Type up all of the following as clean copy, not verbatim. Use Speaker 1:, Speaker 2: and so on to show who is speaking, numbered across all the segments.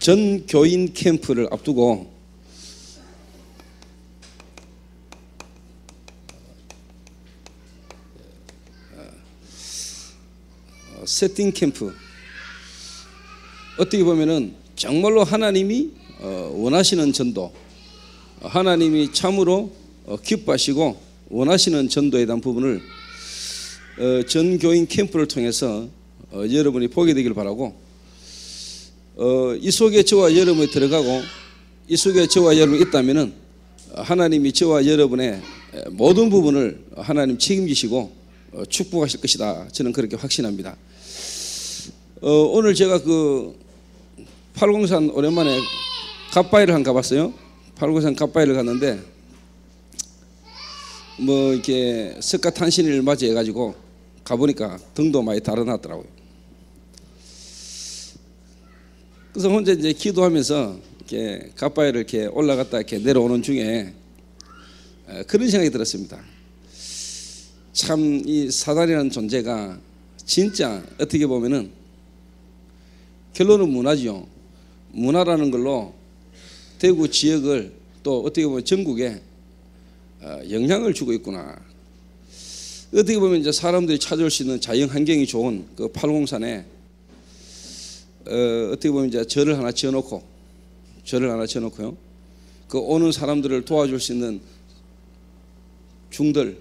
Speaker 1: 전 교인 캠프를 앞두고 세팅 캠프, 어떻게 보면은 정말로 하나님이 원하시는 전도, 하나님이 참으로 기뻐하시고 원하시는 전도에 대한 부분을 전 교인 캠프를 통해서 여러분이 보게 되길 바라고, 이 속에 저와 여러분이 들어가고 이 속에 저와 여러분이 있다면은 하나님이 저와 여러분의 모든 부분을 하나님 책임지시고 축복하실 것이다. 저는 그렇게 확신합니다. 오늘 제가 그 팔공산 오랜만에 갓바위를 한 가봤어요. 팔공산 갓바위를 갔는데 뭐 이렇게 석가탄신일을 맞이해 가지고 가보니까 등도 많이 달아났더라고요. 그래서 혼자 이제 기도하면서 이렇게 갓바위를 이렇게 올라갔다 이렇게 내려오는 중에 그런 생각이 들었습니다. 참 이 사단이라는 존재가 진짜 어떻게 보면은 결론은 문화지요. 문화라는 걸로 대구 지역을 또 어떻게 보면 전국에 영향을 주고 있구나. 어떻게 보면 이제 사람들이 찾아올 수 있는 자연 환경이 좋은 그 팔공산에 어떻게 보면 이제 절을 하나 지어놓고요. 그 오는 사람들을 도와줄 수 있는 중들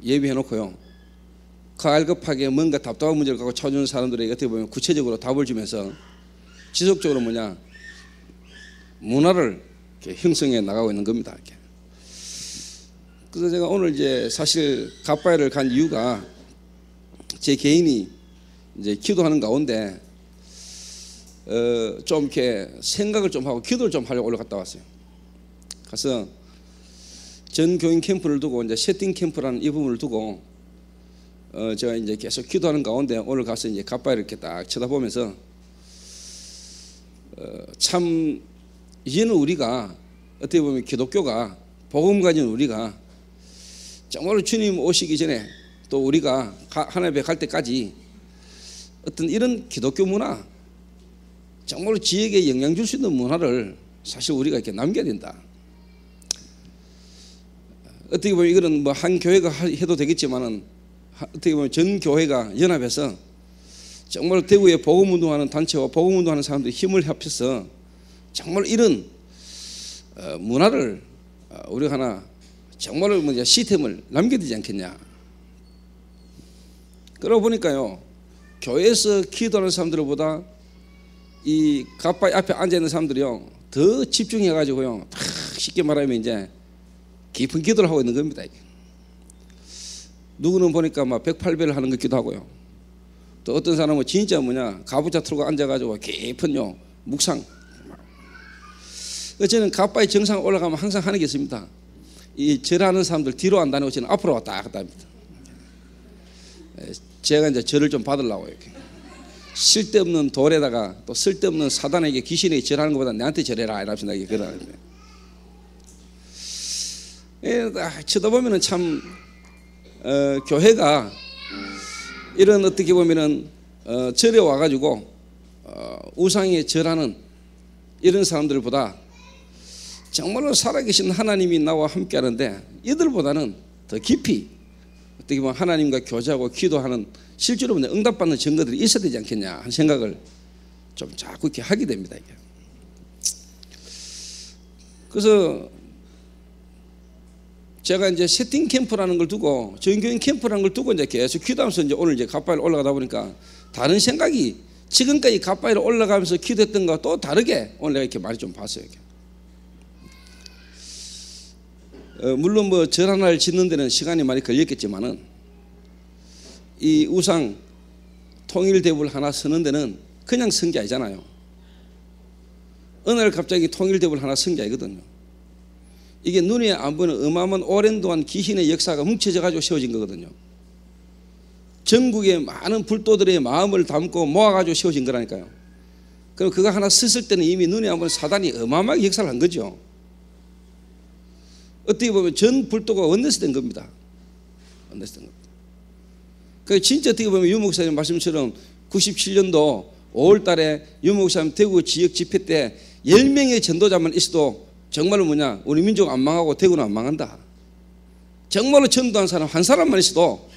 Speaker 1: 예비해놓고요. 갈급하게 뭔가 답답한 문제를 갖고 찾아오는 사람들에게 어떻게 보면 구체적으로 답을 주면서 지속적으로 문화를 이렇게 형성해 나가고 있는 겁니다. 이렇게. 그래서 제가 오늘 이제 사실 갓바위를 간 이유가 제 개인이 이제 기도하는 가운데 좀 이렇게 생각을 좀 하고 기도를 좀 하려고 올라갔다 왔어요. 가서 전 교인 캠프를 두고 이제 세팅 캠프라는 이 부분을 두고 제가 이제 계속 기도하는 가운데 오늘 가서 이제 갓바위를 이렇게 딱 쳐다보면서 참 이제는 우리가 어떻게 보면 기독교가 복음 가진 우리가 정말로 주님 오시기 전에 또 우리가 하나님 앞에 갈 때까지 어떤 이런 기독교 문화, 정말로 지역에 영향 줄 수 있는 문화를 사실 우리가 이렇게 남겨야 된다. 어떻게 보면 이거는 뭐 한 교회가 해도 되겠지만은 어떻게 보면 전 교회가 연합해서 정말 대구에 복음운동하는 단체와 복음운동하는 사람들이 힘을 합해서 정말 이런 문화를 우리가 하나 정말로 시스템을 남겨야 되지 않겠냐. 그러고 보니까요, 교회에서 기도하는 사람들보다 이 갓바위 앞에 앉아 있는 사람들이요 더 집중해 가지고요 쉽게 말하면 이제 깊은 기도를 하고 있는 겁니다. 누구는 보니까 막 108배를 하는 것 같기도 하고요. 또 어떤 사람은 진짜 가부좌 틀고 앉아가지고 깊은 묵상. 저는 갓바위 정상 올라가면 항상 하는 게 있습니다. 이 절하는 사람들 뒤로 안 다니고 저는 앞으로 왔다 갔다 합니다. 제가 이제 절을 좀 받으려고 이렇게. 쓸데없는 돌에다가 또 쓸데없는 사단에게 귀신에게 절하는 것보다 내한테 절해라 이런 생각이 그러는데. 쳐다보면은 참 교회가 이런 어떻게 보면은 절에 와가지고 우상에 절하는 이런 사람들보다 정말로 살아계신 하나님이 나와 함께하는데 이들보다는 더 깊이 어떻게 보면 하나님과 교제하고 기도하는 실제로 응답받는 증거들이 있어야 되지 않겠냐 하는 생각을 좀 자꾸 이렇게 하게 됩니다. 이게. 그래서 제가 이제 세팅 캠프라는 걸 두고 전교인 캠프라는 걸 두고 이제 계속 기도하면서 이제 오늘 이제 갓바위를 올라가다 보니까 다른 생각이 지금까지 갓바위를 올라가면서 기도했던 것과 또 다르게 오늘 내가 이렇게 많이 좀 봤어요. 이렇게. 물론 뭐 절 하나를 짓는 데는 시간이 많이 걸렸겠지만은 이 우상 통일대불 하나 서는 데는 그냥 선 게 아니잖아요. 어느 날 갑자기 통일대불 하나 선 게 아니거든요. 이게 눈에 안 보이는 어마어마한 오랜 동안 귀신의 역사가 뭉쳐져 가지고 세워진 거거든요. 전국의 많은 불도들의 마음을 담고 모아가지고 세워진 거라니까요. 그럼 그거 하나 섰을 때는 이미 눈에 안 보이는 사단이 어마어마하게 역사를 한 거죠. 어떻게 보면 전 불도가 원내서 된 겁니다. 원내서 된 겁니다. 그 진짜 어떻게 보면 유 목사님 말씀처럼 97년도 5월 달에 유목사님 대구 지역 집회 때 10명의 전도자만 있어도 정말로 우리 민족 안 망하고 대구는 안 망한다. 정말로 전도한 사람 한 사람만 있어도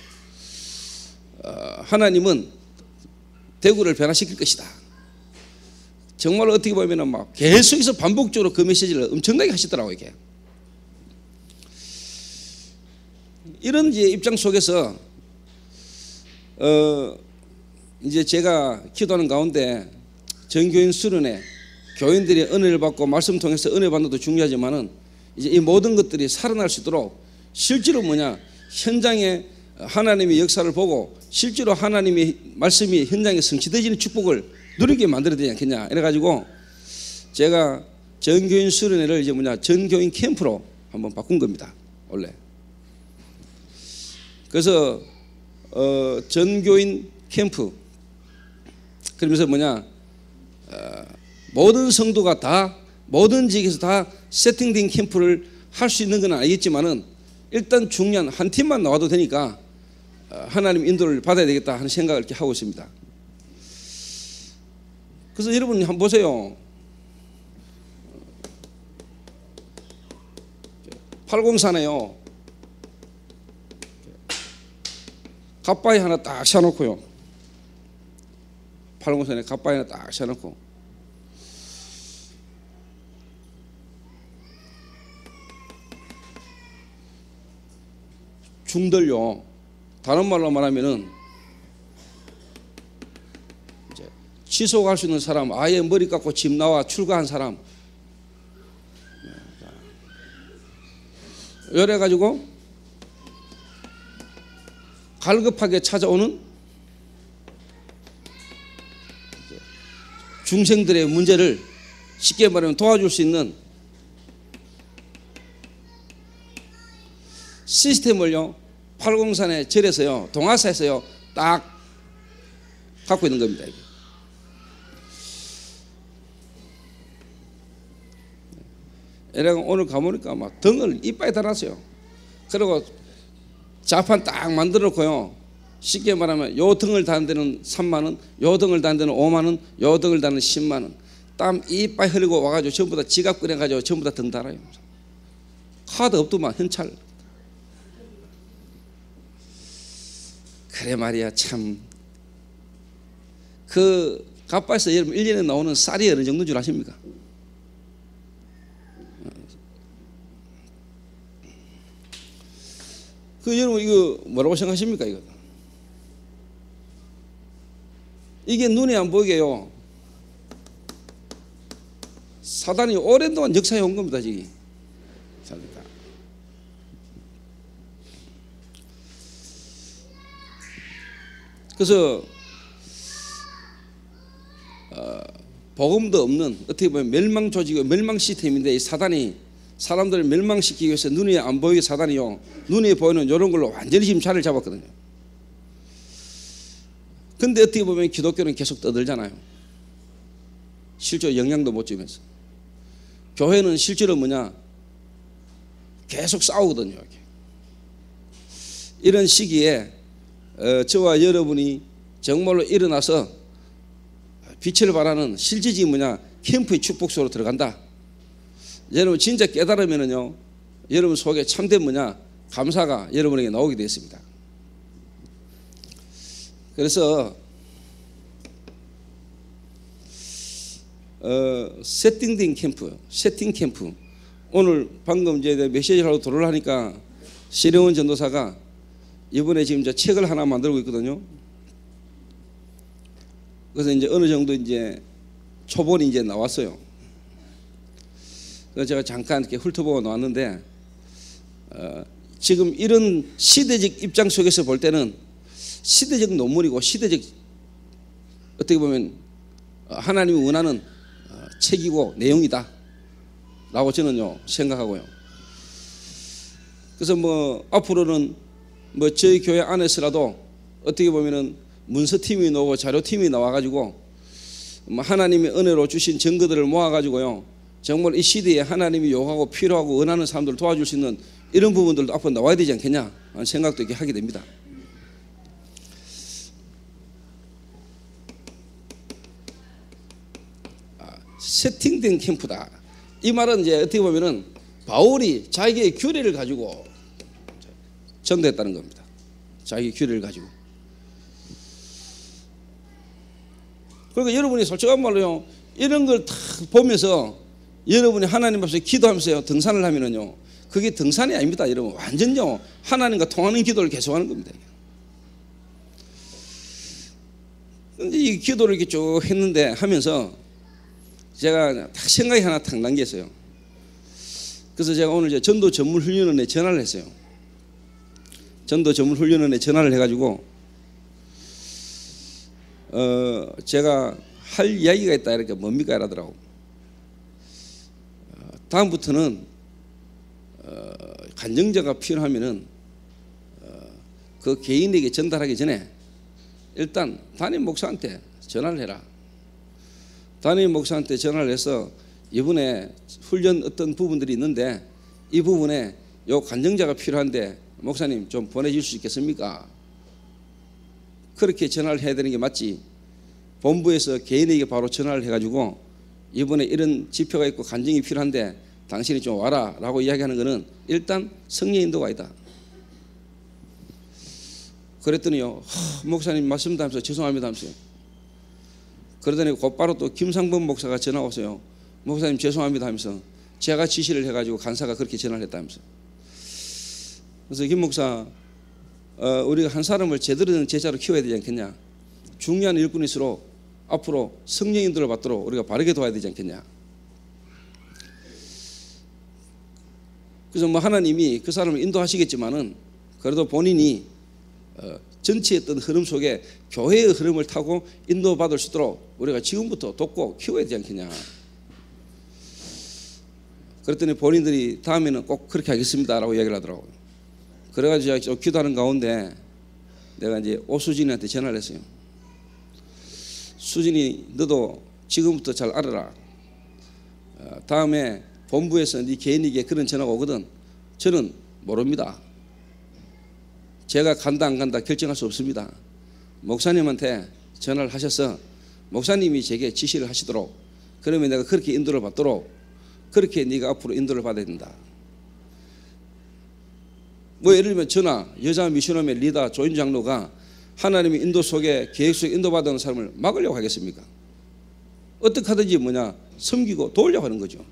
Speaker 1: 하나님은 대구를 변화시킬 것이다. 정말로 어떻게 보면 막 계속해서 반복적으로 그 메시지를 엄청나게 하시더라고요. 이게. 이런 이제 입장 속에서 이제 제가 기도하는 가운데 전교인 수련회 교인들이 은혜를 받고 말씀 통해서 은혜 받는 것도 중요하지만은 이제 이 모든 것들이 살아날 수 있도록 실제로 현장에 하나님의 역사를 보고 실제로 하나님의 말씀이 현장에 성취되지는 축복을 누리게 만들어야 되지 않겠냐. 이래가지고 제가 전교인 수련회를 이제 전교인 캠프로 한번 바꾼 겁니다. 원래. 그래서 전교인 캠프 그러면서 모든 성도가 다 모든 지역에서 다 세팅된 캠프를 할 수 있는 건 아니겠지만은 일단 중요한 한 팀만 나와도 되니까 하나님 인도를 받아야 되겠다 하는 생각을 이렇게 하고 있습니다. 그래서 여러분 한번 보세요. 804네요. 갓바위 하나 딱 샤놓고요. 804에 갓바위 하나 딱 샤놓고 중들요. 다른 말로 말하면은 이제 지속할 수 있는 사람, 아예 머리 깎고 집 나와 출가한 사람, 이래 가지고 갈급하게 찾아오는 중생들의 문제를 쉽게 말하면 도와줄 수 있는 시스템을요 803의 절에서요 동아사에서요 딱 갖고 있는 겁니다. 이래가 오늘 가보니까 막 등을 이빨에 달았어요. 그리고 자판 딱 만들어 놓고요. 쉽게 말하면 요 등을 다는 데는 3만원, 요 등을 다는 데는 5만원, 요 등을 다는 10만원. 땀 이빨 흘리고 와가지고 전부 다 지갑 꺼내가지고 전부 다 등 달아요. 카드 없더만 현찰. 그래 말이야. 참 그 갓바에서 여러분 1년에 나오는 쌀이 어느 정도인 줄 아십니까? 그 여러분 이거 뭐라고 생각하십니까? 이게 눈에 안 보이게요. 사단이 오랜 동안 역사해 온 겁니다. 지금. 그래서 복음도 없는 어떻게 보면 멸망 조직의 멸망 시스템인데 이 사단이 사람들을 멸망시키기 위해서 눈에 안 보이게 사단이요 눈에 보이는 이런 걸로 완전히 지금 자리를 잡았거든요. 근데 어떻게 보면 기독교는 계속 떠들잖아요. 실제로 영향도 못 주면서 교회는 실제로 계속 싸우거든요. 이런 시기에 저와 여러분이 정말로 일어나서 빛을 발하는 실제지 캠프의 축복소로 들어간다. 여러분 진짜 깨달으면은요 여러분 속에 참된 감사가 여러분에게 나오게 되었습니다. 그래서 세팅된 캠프, 세팅 캠프. 오늘 방금 이제 메시지를 하고 도를 하니까 시려운 전도사가 이번에 지금 이제 책을 하나 만들고 있거든요. 그래서 이제 어느 정도 이제 초본이 이제 나왔어요. 그래서 제가 잠깐 이렇게 훑어보고 나왔는데 지금 이런 시대적 입장 속에서 볼 때는 시대적 논문이고 시대적 어떻게 보면 하나님이 원하는 책이고 내용이다 라고 저는요 생각하고요. 그래서 앞으로는 저희 교회 안에서라도 어떻게 보면은 문서팀이 나오고 자료팀이 나와가지고 하나님의 은혜로 주신 증거들을 모아가지고요 정말 이 시대에 하나님이 요구하고 필요하고 원하는 사람들을 도와줄 수 있는 이런 부분들도 앞으로 나와야 되지 않겠냐 하는 생각도 이렇게 하게 됩니다. 세팅된 캠프다. 이 말은 이제 어떻게 보면은 바울이 자기의 규례를 가지고 전도했다는 겁니다. 자기 규례를 가지고. 그러니까 여러분이 솔직한 말로요, 이런 걸 다 보면서 여러분이 하나님 앞에서 기도하면서 등산을 하면은요, 그게 등산이 아닙니다. 여러분, 완전요 하나님과 통하는 기도를 계속하는 겁니다. 근데 이 기도를 이렇게 쭉 했는데 하면서 제가 딱 생각이 하나 탁 난 게 있어요. 그래서 제가 오늘 이제 전도 전문 훈련원에 전화를 했어요. 전도 전문 훈련원에 전화를 해가지고 제가 할 이야기가 있다. 이렇게 뭡니까 이러더라고. 다음부터는 간증자가 필요하면은 그 개인에게 전달하기 전에 일단 담임 목사한테 전화를 해라. 담임 목사한테 전화를 해서 이번에 훈련 어떤 부분들이 있는데 이 부분에 요 간증자가 필요한데 목사님 좀 보내줄 수 있겠습니까? 그렇게 전화를 해야 되는 게 맞지. 본부에서 개인에게 바로 전화를 해가지고 이번에 이런 지표가 있고 간증이 필요한데 당신이 좀 와라 라고 이야기하는 것은 일단 성령 인도가 아니다. 그랬더니요, 목사님 말씀도 하면서 죄송합니다 하면서요. 그러더니 곧바로 또 김상범 목사가 전화 오세요. 목사님 죄송합니다 하면서 제가 지시를 해가지고 간사가 그렇게 전화를 했다면서. 그래서 김 목사, 우리가 한 사람을 제대로 된 제자로 키워야 되지 않겠냐. 중요한 일꾼일수록 앞으로 성령 인도를 받도록 우리가 바르게 도와야 되지 않겠냐. 그래서 뭐 하나님이 그 사람을 인도하시겠지만은 그래도 본인이 전체의 어떤 흐름 속에 교회의 흐름을 타고 인도받을 수 있도록 우리가 지금부터 돕고 키워야 되지 않겠냐. 그랬더니 본인들이 다음에는 꼭 그렇게 하겠습니다라고 이야기를 하더라고요. 그래가지고 제가 기도하는 가운데 내가 이제 오수진이한테 전화를 했어요. 수진이 너도 지금부터 잘 알아라. 다음에 본부에서 네 개인에게 그런 전화가 오거든. 저는 모릅니다. 제가 간다 안 간다 결정할 수 없습니다. 목사님한테 전화를 하셔서 목사님이 제게 지시를 하시도록, 그러면 내가 그렇게 인도를 받도록, 그렇게 네가 앞으로 인도를 받아야 된다. 뭐 예를 들면 저나 여자 미션홈의 리더 조인 장로가 하나님의 인도 속에 계획 속에 인도받는 사람을 막으려고 하겠습니까? 어떻게 하든지 섬기고 도우려고 하는 거죠.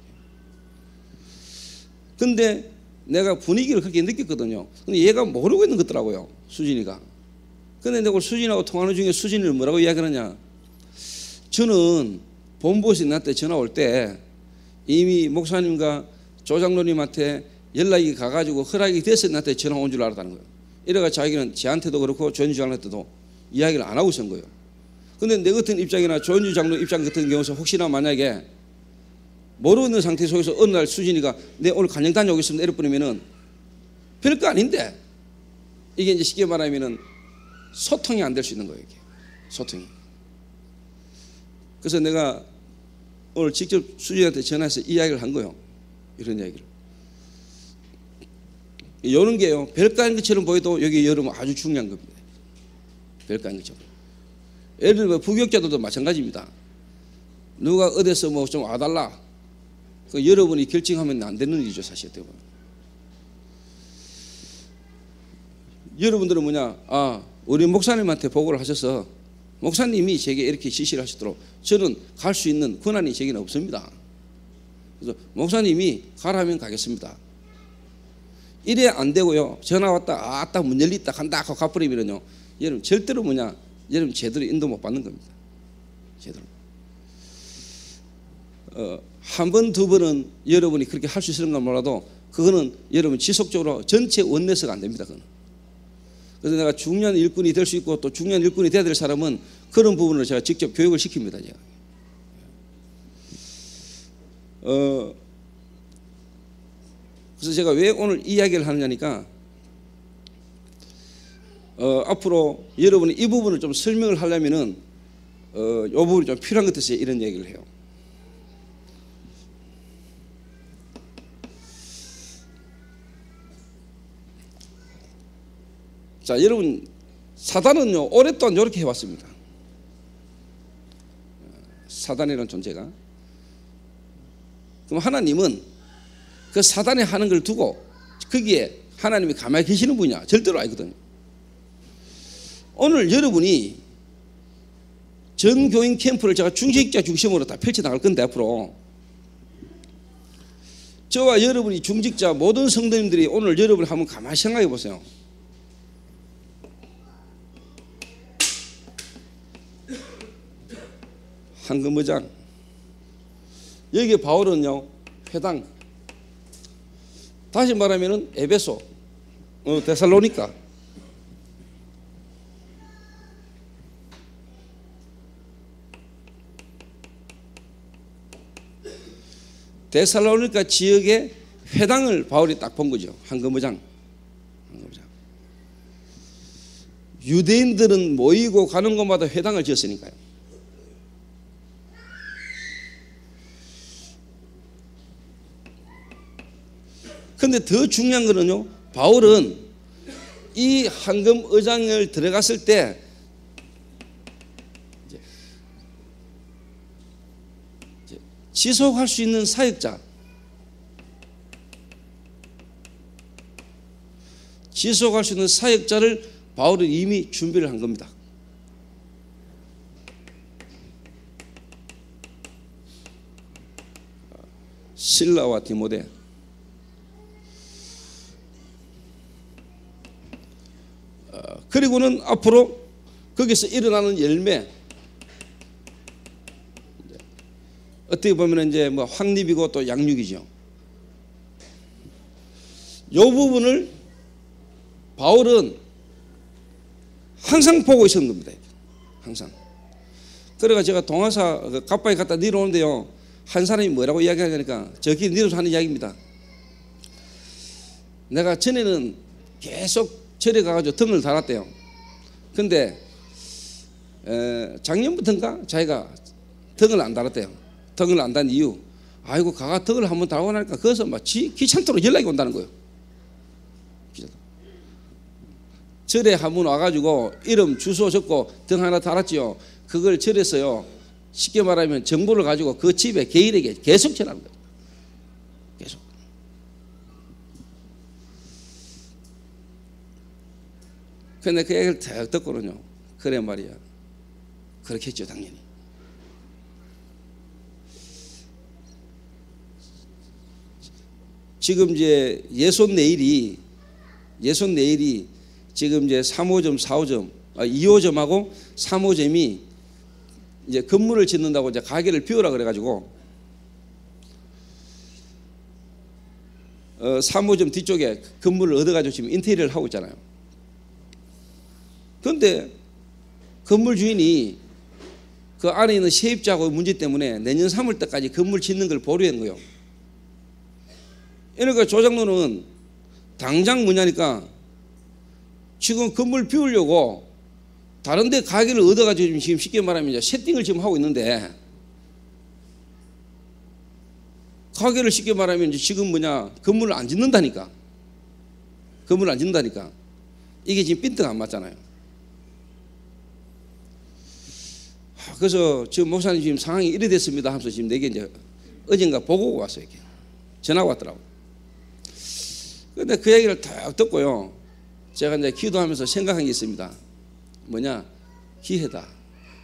Speaker 1: 근데 내가 분위기를 그렇게 느꼈거든요. 근데 얘가 모르고 있는 것더라고요, 수진이가. 근데 내가 수진하고 통화하는 중에 수진이를 뭐라고 이야기하느냐. 저는 본부에서 나한테 전화 올 때 이미 목사님과 조장로님한테 연락이 가가지고 허락이 돼서 나한테 전화 온 줄 알았다는 거예요. 이래가 자기는 저한테도 그렇고 조현주 장로한테도 이야기를 안 하고 있었던 거예요. 근데 내 같은 입장이나 조현주 장로 입장 같은 경우서 혹시나 만약에 모르고 있는 상태 속에서 어느 날 수진이가 내 오늘 간증 다녀오겠습니다 이럴 뿐이면은 별거 아닌데 이게 이제 쉽게 말하면은 소통이 안 될 수 있는 거예요. 이게 소통이. 그래서 내가 오늘 직접 수진이한테 전화해서 이야기를 한 거예요. 이런 이야기를. 이런 게요, 별거 아닌 것처럼 보여도 여기 여러분 아주 중요한 겁니다. 별거 아닌 것처럼. 예를 들면 부교육자들도 마찬가지입니다. 누가 어디서 뭐 좀 와달라, 그 여러분이 결정하면 안 되는 일이죠, 사실. 여러분들은 우리 목사님한테 보고를 하셔서 목사님이 제게 이렇게 지시를 하시도록 저는 갈 수 있는 권한이 제게는 없습니다. 그래서 목사님이 가라면 가겠습니다. 이래 안 되고요, 전화 왔다 아따 문 열렸다 간다 하고 가버리면요, 여러분 절대로 여러분 제대로 인도 못 받는 겁니다. 제대로. 한 번, 두 번은 여러분이 그렇게 할 수 있을까 몰라도 그거는 여러분 지속적으로 전체 원내서가 안 됩니다. 그거는. 그래서 내가 중요한 일꾼이 될 수 있고 또 중요한 일꾼이 돼야 될 사람은 그런 부분을 제가 직접 교육을 시킵니다. 제가. 그래서 제가 왜 오늘 이야기를 하느냐니까 앞으로 여러분이 이 부분을 좀 설명을 하려면은 이 부분이 좀 필요한 것 같아서 이런 얘기를 해요. 자, 여러분, 사단은요 오랫동안 이렇게 해왔습니다. 사단이라는 존재가 그럼 하나님은 그 사단이 하는 걸 두고 거기에 하나님이 가만히 계시는 분이야 절대로 아니거든요. 오늘 여러분이 전 교인 캠프를 제가 중직자 중심으로 다 펼쳐나갈 건데 앞으로 저와 여러분이 중직자 모든 성도님들이 오늘 여러분을 한번 가만히 생각해 보세요. 황금의장 여기 바울은요 회당 다시 말하면은 에베소 데살로니가 데살로니가 지역의 회당을 바울이 딱 본 거죠. 황금의장. 유대인들은 모이고 가는 곳마다 회당을 지었으니까요. 근데 더 중요한 거는요, 바울은 이 황금의장을 들어갔을 때 지속할 수 있는 사역자, 지속할 수 있는 사역자를 바울은 이미 준비를 한 겁니다. 실라와 디모데. 그리고는 앞으로 거기서 일어나는 열매, 어떻게 보면 이제 뭐 확립이고 또 양육이죠. 이 부분을 바울은 항상 보고 있었는 겁니다. 항상. 그래가 제가 동화사 갑바에 갖다 내려오는데요, 한 사람이 뭐라고 이야기하니까 저기 내려서 하는 이야기입니다. 내가 전에는 계속 절에 가가지고 등을 달았대요. 근데 작년부터인가 자기가 등을 안 달았대요. 등을 안 단 이유, 아이고 가가 등을 한번 달고 나니까 거기서 막 귀찮도록 연락이 온다는 거예요. 절에 한번 와가지고 이름 주소 적고 등 하나 달았지요. 그걸 절에서요 쉽게 말하면 정보를 가지고 그 집에 개인에게 계속 전하는 거예요. 계속. 근데 그 얘기를 딱 듣고는요, 그래 말이야, 그렇게 했죠 당연히. 지금 이제 예손 내일이 지금 이제 3호점, 4호점, 2호점하고 3호점이 이제 건물을 짓는다고 이제 가게를 비우라 그래가지고 3호점 뒤쪽에 건물을 얻어가지고 지금 인테리어를 하고 있잖아요. 그런데 건물 주인이 그 안에 있는 세입자하고 문제 때문에 내년 3월 때까지 건물 짓는 걸 보류한 거예요. 그러니까 조장로는 당장 뭐냐니까 지금 건물 비우려고 다른 데 가게를 얻어가지고 지금 쉽게 말하면 이제 세팅을 지금 하고 있는데, 가게를 쉽게 말하면 이제 지금 뭐냐 건물을 안 짓는다니까. 건물을 안 짓는다니까. 이게 지금 빈트가 안 맞잖아요. 그래서 지금 목사님 지금 상황이 이래 됐습니다 하면서 지금 내게 이제 어젠가 보고 왔어요. 이렇게 전화가 왔더라고. 근데 그 얘기를 딱 듣고요, 제가 이제 기도하면서 생각한 게 있습니다. 뭐냐, 기회다.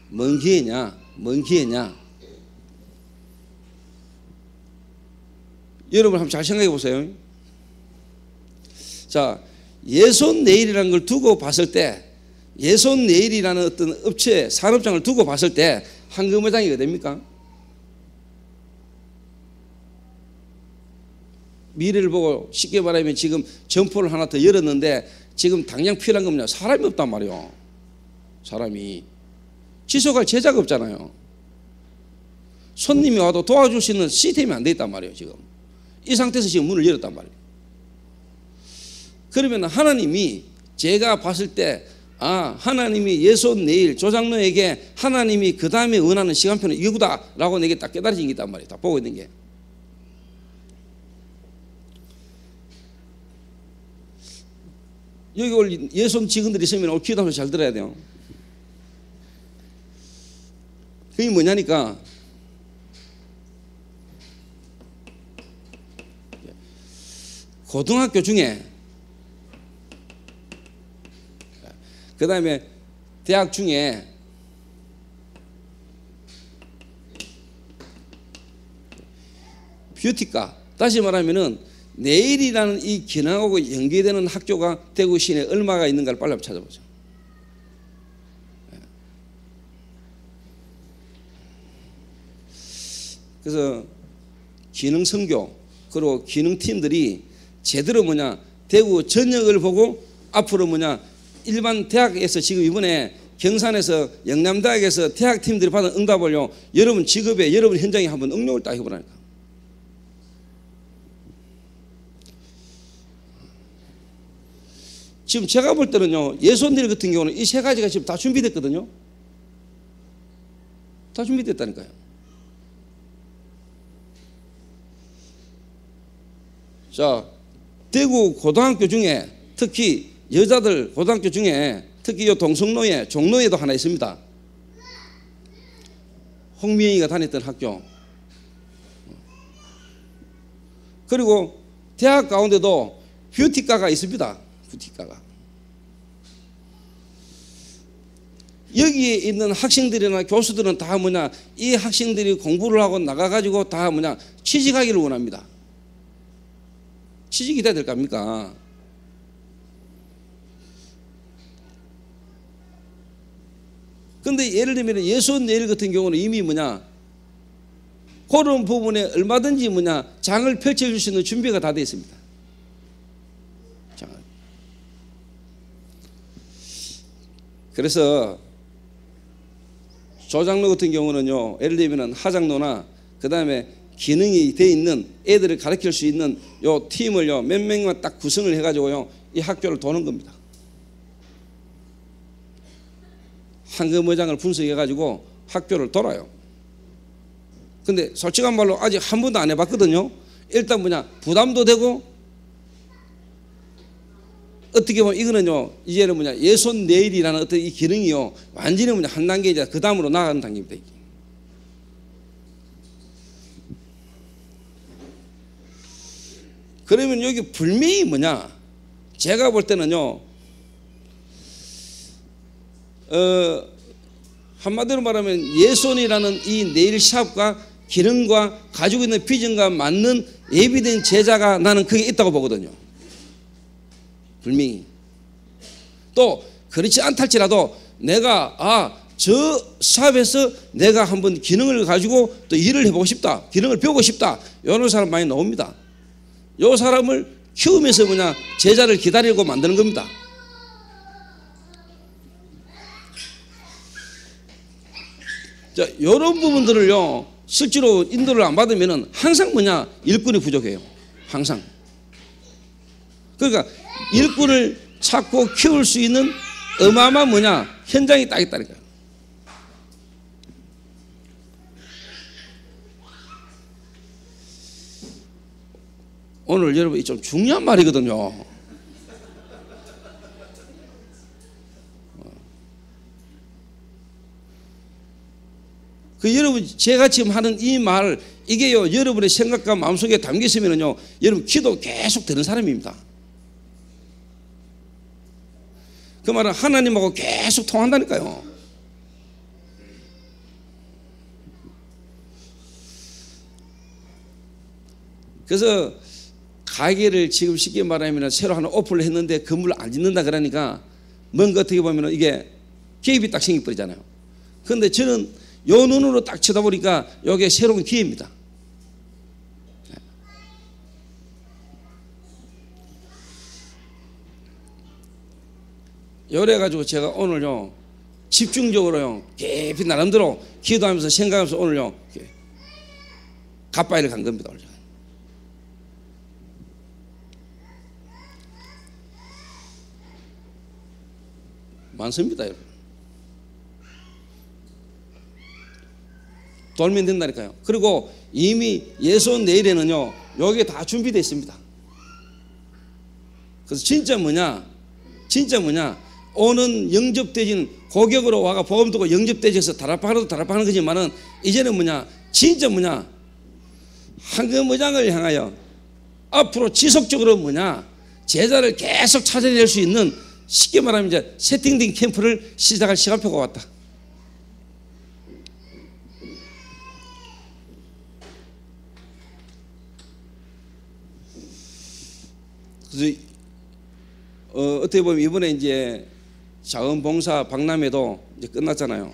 Speaker 1: 뭔 기회냐, 뭔 기회냐. 여러분 한번 잘 생각해 보세요. 자, 예손 네일이라는 걸 두고 봤을 때, 예손 네일이라는 어떤 업체, 산업장을 두고 봤을 때 황금의장이 어딥니까? 미래를 보고 쉽게 말하면 지금 점포를 하나 더 열었는데 지금 당장 필요한 건 뭐냐, 사람이 없단 말이에요. 사람이 지속할 제자가 없잖아요. 손님이 와도 도와줄 수 있는 시스템이 안 돼 있단 말이에요. 지금 이 상태에서 지금 문을 열었단 말이에요. 그러면 하나님이, 제가 봤을 때 하나님이 예손 네일 조장로에게 하나님이 그 다음에 원하는 시간표는 이거다라고 내게 딱 깨달아진 게 있단 말이에요. 다 보고 있는 게. 여기 올 예손 직원들이 있으면 올 기도하면서 잘 들어야 돼요. 그게 뭐냐니까, 고등학교 중에, 그 다음에 대학 중에 뷰티과, 다시 말하면은 내일이라는 이 기능하고 연계되는 학교가 대구 시내에 얼마가 있는가를 빨리 한번 찾아보죠. 그래서 기능 선교 그리고 기능 팀들이 제대로 대구 전역을 보고 앞으로 일반 대학에서 지금 이번에 경산에서 영남대학에서 대학 팀들이 받은 응답을요, 여러분 직업에 여러분 현장에 한번 응용을 딱 해보라니까. 지금 제가 볼 때는요, 예손들 같은 경우는 이 세 가지가 지금 다 준비됐거든요. 다 준비됐다니까요. 자, 대구 고등학교 중에 특히 여자들 고등학교 중에 특히 이 동성로에 종로에도 하나 있습니다. 홍미영이가 다녔던 학교. 그리고 대학 가운데도 뷰티과가 있습니다. 뷰티과가. 여기에 있는 학생들이나 교수들은 다 이 학생들이 공부를 하고 나가가지고 다 취직하기를 원합니다. 취직이 돼야 될 거 아닙니까? 근데 예를 들면 예수원 내일 같은 경우는 이미 그런 부분에 얼마든지 장을 펼쳐줄 수 있는 준비가 다 되어 있습니다. 그래서 조장로 같은 경우는요, 예를 들면 하장로나 그 다음에 기능이 되어 있는 애들을 가르칠 수 있는 요 팀을요, 몇 명만 딱 구성을 해가지고요, 이 학교를 도는 겁니다. 황금의장을 분석해가지고 학교를 돌아요. 근데 솔직한 말로 아직 한 번도 안 해봤거든요. 일단 부담도 되고, 어떻게 보면 이거는요, 이제는 예손 내일이라는 어떤 이 기능이요, 완전히 한 단계 이제 그 다음으로 나가는 단계입니다. 그러면 여기 분명히 제가 볼 때는요, 한마디로 말하면 예손이라는 이 네일샵과 기능과 가지고 있는 비전과 맞는 예비된 제자가 나는 그게 있다고 보거든요. 분명히. 또 그렇지 않달지라도 내가 저 샵에서 내가 한번 기능을 가지고 또 일을 해보고 싶다, 기능을 배우고 싶다, 이런 사람 많이 나옵니다. 이 사람을 키우면서 제자를 기다리고 만드는 겁니다. 자, 이런 부분들을요, 실제로 인도를 안 받으면 항상 일꾼이 부족해요. 항상. 그러니까 일꾼을 찾고 키울 수 있는 어마어마한 현장이 딱 있다니까요. 오늘 여러분 좀 중요한 말이거든요. 여러분 제가 지금 하는 이 말, 이게요, 여러분의 생각과 마음속에 담겨 있으면요, 여러분 기도 계속 되는 사람입니다. 그 말은 하나님하고 계속 통한다니까요. 그래서 가게를 지금 쉽게 말하면 새로 하나 오픈을 했는데 건물을 안 짓는다 그러니까 뭔가 어떻게 보면 이게 개입이 딱 생겨버리잖아요. 그런데 저는 요 눈으로 딱 쳐다보니까 이게 새로운 기회입니다. 요래가지고 제가 오늘요, 집중적으로요, 깊이 나름대로 기도하면서 생각하면서 오늘요, 갓바위를 간 겁니다. 오늘. 많습니다, 여러분. 돌면 된다니까요. 그리고 이미 예손 내일에는요, 여기에 다 준비되어 있습니다. 그래서 진짜 오는 영접대지는 고객으로 와가 보험 두고 영접대지에서 다락방으로 다락방하는 거지만은 이제는 진짜 황금의장을 향하여 앞으로 지속적으로 제자를 계속 찾아낼 수 있는, 쉽게 말하면 이제 세팅된 캠프를 시작할 시간표가 왔다. 그래서 어떻게 보면 이번에 이제 자원봉사 박람회도 이제 끝났잖아요.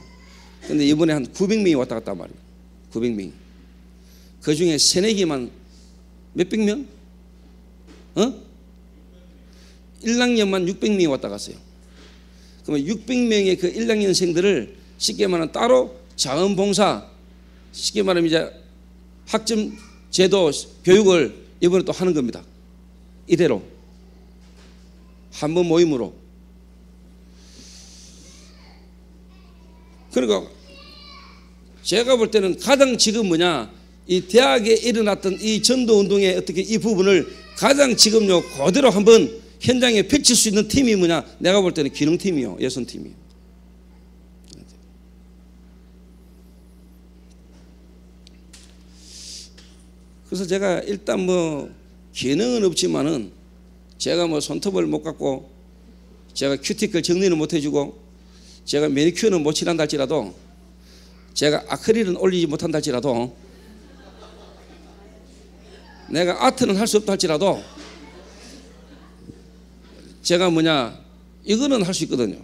Speaker 1: 근데 이번에 한 900명이 왔다 갔단 말이에요. 900명. 그 중에 새내기만 몇백 명? 1학년만 600명이 왔다 갔어요. 그러면 600명의 그 1학년생들을 쉽게 말하면 따로 자원봉사, 쉽게 말하면 이제 학점 제도 교육을 이번에 또 하는 겁니다. 이대로 한 번 모임으로. 그러니까 제가 볼 때는 가장 지금 이 대학에 일어났던 이 전도운동의 어떻게 이 부분을 가장 지금요 그대로 한번 현장에 펼칠 수 있는 팀이 내가 볼 때는 기능팀이요, 예선팀이요. 그래서 제가 일단 기능은 없지만은 제가 손톱을 못 깎고, 제가 큐티클 정리는 못 해주고, 제가 매니큐어는 못 칠한다 할지라도, 제가 아크릴은 올리지 못한다 할지라도, 내가 아트는 할 수 없다 할지라도, 제가 이거는 할 수 있거든요.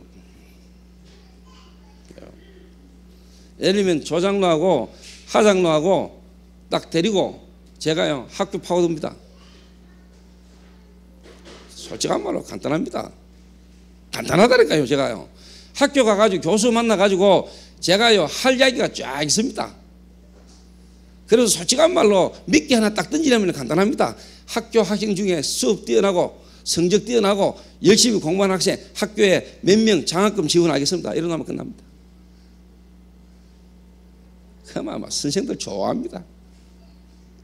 Speaker 1: 예를 들면 조장로하고 하장로하고 딱 데리고 제가요 학교 파고듭니다. 솔직한 말로 간단합니다. 간단하다니까요. 제가요 학교 가가지고 교수 만나가지고 제가요 할 이야기가 쫙 있습니다. 그래서 솔직한 말로 미끼 하나 딱 던지려면 간단합니다. 학교 학생 중에 수업 뛰어나고 성적 뛰어나고 열심히 공부하는 학생 학교에 몇 명 장학금 지원하겠습니다. 이러면 끝납니다. 그만 선생들 좋아합니다.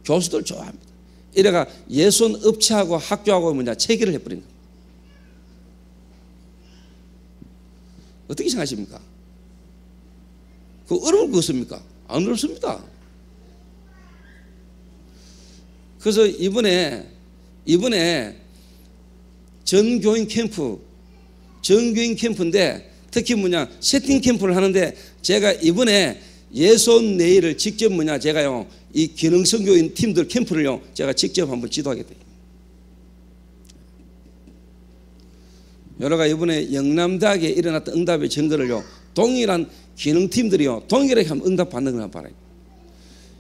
Speaker 1: 교수들 좋아합니다. 이래가 예손 업체하고 학교하고 체계를 해버린 겁니다. 어떻게 생각하십니까? 그거 어려울 거 없습니까? 안 어렵습니다. 그래서 이번에 전교인 캠프인데 특히 세팅 캠프를 하는데 제가 이번에 예손 내일을 직접 제가요 이 기능성교인 팀들 캠프를요 제가 직접 한번 지도하게 돼요. 여러가 이번에 영남대학에 일어났던 응답의 증거를요 동일한 기능팀들이요 동일하게 한번 응답받는 걸 바라요.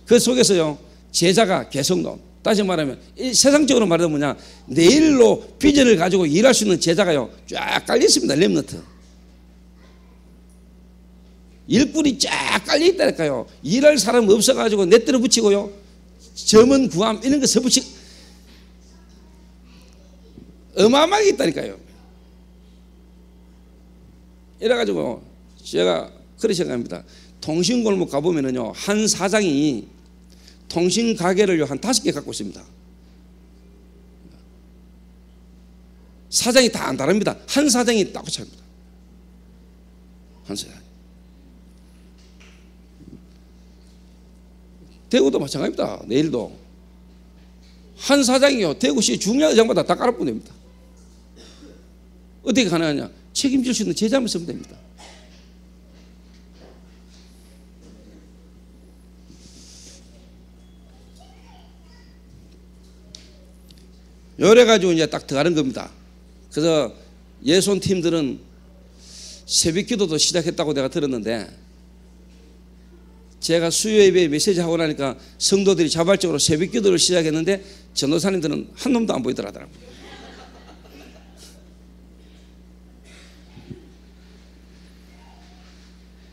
Speaker 1: 그 속에서요 제자가 개성론, 다시 말하면 세상적으로 말하면 내일로 비전을 가지고 일할 수 있는 제자가요 쫙 깔려 있습니다. 렘넌트 일꾼이 쫙 깔려 있다니까요. 일할 사람 없어가지고 내때려 붙이고요 점은 구함 이런 거 서붙이 어마어마하게 있다니까요. 이래가지고 제가 그렇게 생각합니다. 통신골목 가보면은요 한 사장이 통신 가게를 한 5개 갖고 있습니다. 사장이 다 안 다릅니다. 한 사장이 딱 차입니다. 한 사장. 대구도 마찬가지입니다. 내일도 한 사장이요 대구시 중요한 의장마다 다 깔아보면 됩니다. 어떻게 가능하냐? 책임질 수 있는 제자만 쓰면 됩니다. 요래 가지고 이제 딱 들어가는 겁니다. 그래서 예손 팀들은 새벽 기도도 시작했다고 내가 들었는데 제가 수요 예배에 메시지 하고 나니까 성도들이 자발적으로 새벽 기도를 시작했는데 전도사님들은 한 놈도 안 보이더라고요.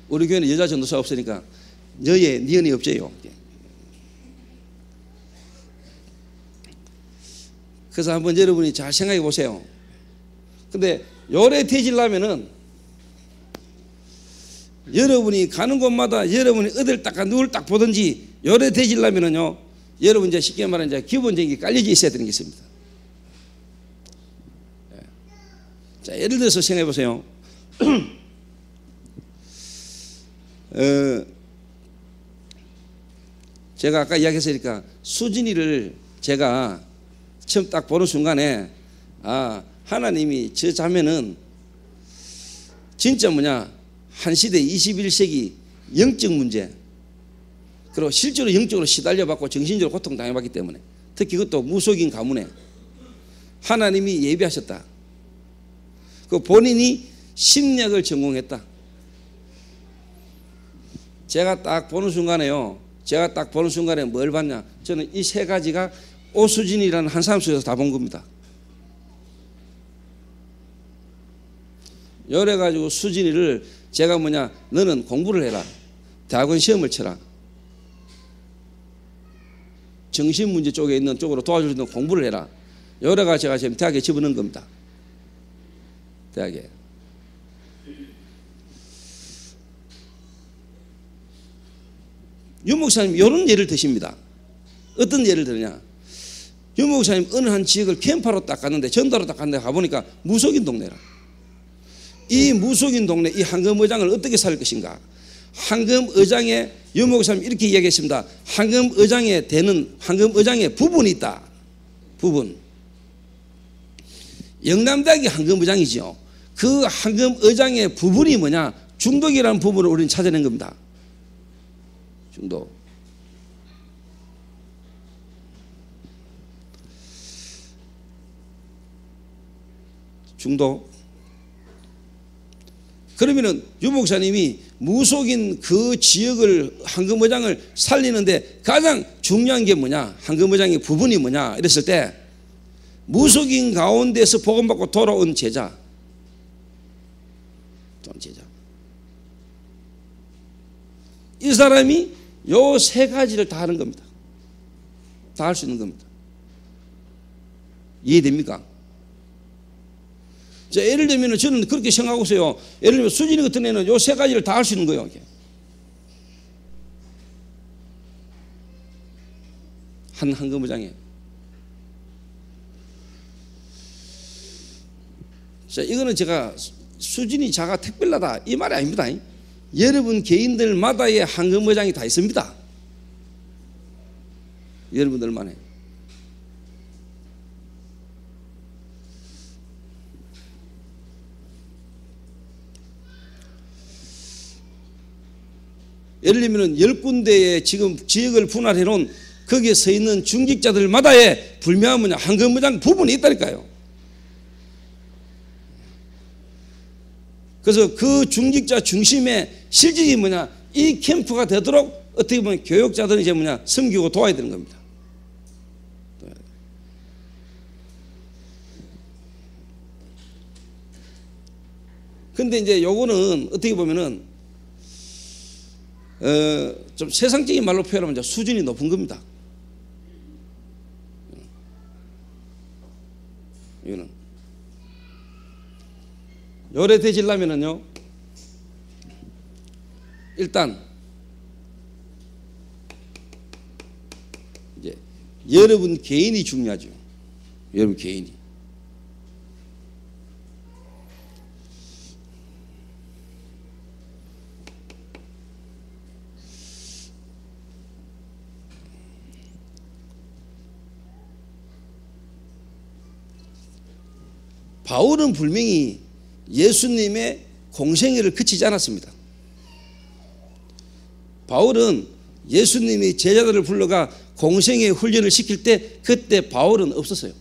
Speaker 1: 우리 교회는 여자 전도사 없으니까 니은이 없제요. 그래서 한번 여러분이 잘 생각해 보세요. 근데 요래 되지려면은 여러분이 가는 곳마다 여러분이 어딜 닦아 누굴 딱 보든지 요래 되지려면은요 여러분 이제 쉽게 말하면 이제 기본적인 게 깔려져 있어야 되는 게 있습니다. 자, 예를 들어서 생각해 보세요. 제가 아까 이야기했으니까 수진이를 제가 처음 딱 보는 순간에 하나님이 저 자매는 진짜 한 시대 21세기 영적 문제, 그리고 실제로 영적으로 시달려받고 정신적으로 고통당해봤기 때문에, 특히 그것도 무속인 가문에 하나님이 예비하셨다. 그 본인이 심리학을 전공했다. 제가 딱 보는 순간에요, 뭘 봤냐, 저는 이 세 가지가 오수진이라는 한 사람 속에서 다 본 겁니다. 이래가지고 수진이를 제가 너는 공부를 해라, 대학원 시험을 쳐라, 정신문제 쪽에 있는 쪽으로 도와줄 수 있는 공부를 해라. 이래가 제가 지금 대학에 집어넣은 겁니다. 대학에. 유 목사님 이런 예를 드십니다. 어떤 예를 드느냐, 유 목사님 어느 한 지역을 캠파로 딱 갔는데, 전도로 딱 갔는데 가보니까 무속인 동네라. 이 무속인 동네, 이 황금의장을 어떻게 살 것인가. 황금의장에 유 목사님 이렇게 이야기했습니다. 황금의장에 부분이 있다. 부분. 영남대학이 황금의장이죠. 그 황금의장의 부분이 뭐냐, 중독이라는 부분을 우리는 찾아낸 겁니다. 중독. 그러면은 유 목사님이 무속인 그 지역을, 황금의장을 살리는데 가장 중요한 게 뭐냐, 황금의장의 부분이 뭐냐 이랬을 때, 무속인 가운데서 복음받고 돌아온 제자. 이 사람이 요 세 가지를 다 하는 겁니다. 다 할 수 있는 겁니다. 이해됩니까? 자, 예를 들면 저는 그렇게 생각하고 있어요. 예를 들면 수진이 같은 애는 요 세 가지를 다 할 수 있는 거예요. 황금의장에. 자, 이거는 제가 수진이 자가 특별하다 이 말이 아닙니다. 여러분 개인들마다의 황금의장이 다 있습니다. 여러분들만의. 예를 들면 10군데의 지금 지역을 분할해 놓은 거기에 서 있는 중직자들마다의 불명한 황금의장 부분이 있다니까요. 그래서 그 중직자 중심의 실질이 이 캠프가 되도록 어떻게 보면 교육자들은 이제 섬기고 도와야 되는 겁니다. 근데 이제 요거는 어떻게 보면은 좀 세상적인 말로 표현하면 수준이 높은 겁니다. 이거는 요래 되지려면은요, 일단 이제 여러분 개인이 중요하죠. 여러분 개인이. 바울은 분명히 예수님의 공생애를 그치지 않았습니다. 바울은 예수님이 제자들을 불러가 공생애 훈련을 시킬 때 그때 바울은 없었어요.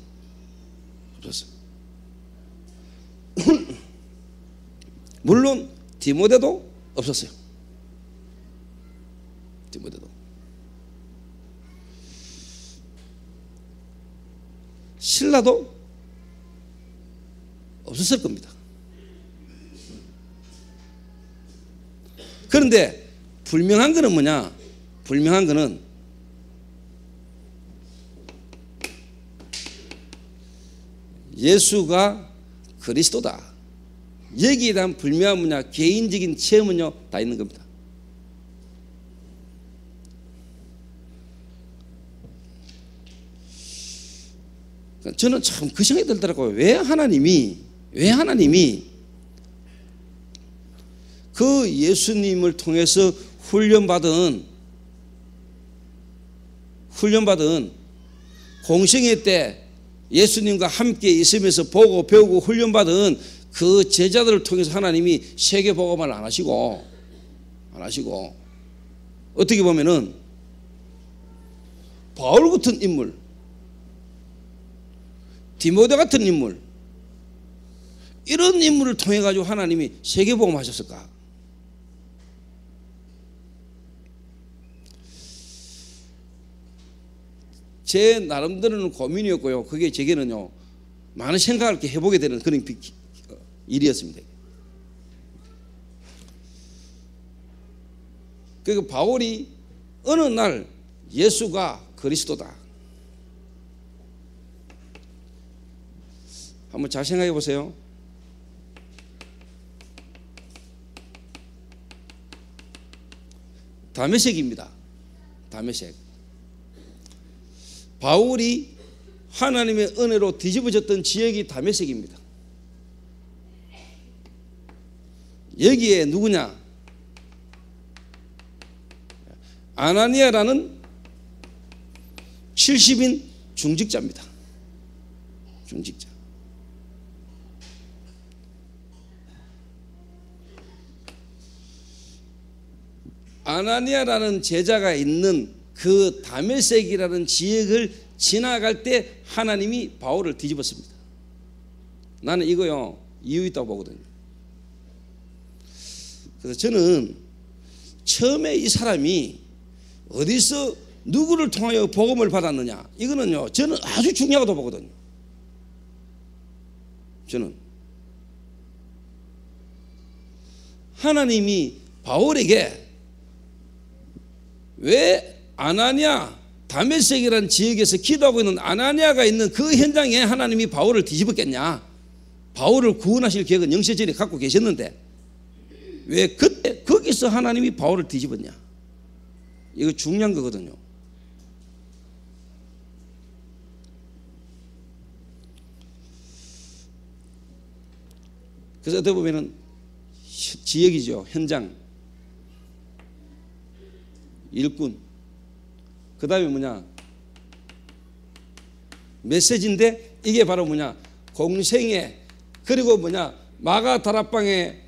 Speaker 1: 물론 디모데도 없었어요. 디모데도. 실라도 없었을 겁니다. 그런데 불명한 거는 뭐냐? 불명한 거는 예수가 그리스도다. 여기에 대한 불명한 뭐냐? 개인적인 체험은요 다 있는 겁니다. 저는 참 그 생각이 들더라고요. 왜 하나님이 그 예수님을 통해서 훈련받은 공생애 때 예수님과 함께 있으면서 보고 배우고 훈련받은 그 제자들을 통해서 하나님이 세계 복음을 안 하시고 어떻게 보면은 바울 같은 인물, 디모데 같은 인물, 이런 인물을 통해 가지고 하나님이 세계 복음 하셨을까? 제 나름대로는 고민이었고요. 그게 제게는요, 많은 생각을 이렇게 해보게 되는 그런 일이었습니다. 그러니까 바울이 어느 날 예수가 그리스도다. 한번 잘 생각해 보세요. 다메섹입니다. 다메섹. 바울이 하나님의 은혜로 뒤집어졌던 지역이 다메섹입니다. 여기에 누구냐? 아나니아라는 70인 중직자입니다. 중직자. 아나니아라는 제자가 있는 그 다메섹이라는 지역을 지나갈 때 하나님이 바울을 뒤집었습니다. 나는 이거요, 이유 있다고 보거든요. 그래서 저는 처음에 이 사람이 어디서 누구를 통하여 복음을 받았느냐, 이거는요 저는 아주 중요하다고 보거든요. 저는 하나님이 바울에게 왜 아나니아 다메섹이라는 지역에서 기도하고 있는 아나니아가 있는 그 현장에 하나님이 바울을 뒤집었겠냐? 바울을 구원하실 계획은 영세전에 갖고 계셨는데 왜 그때 거기서 하나님이 바울을 뒤집었냐? 이거 중요한 거거든요. 그래서 어떻게 보면은 지역이죠. 현장, 일꾼, 그 다음에 뭐냐? 메시지인데 이게 바로 뭐냐? 공생애, 그리고 뭐냐? 마가 다락방에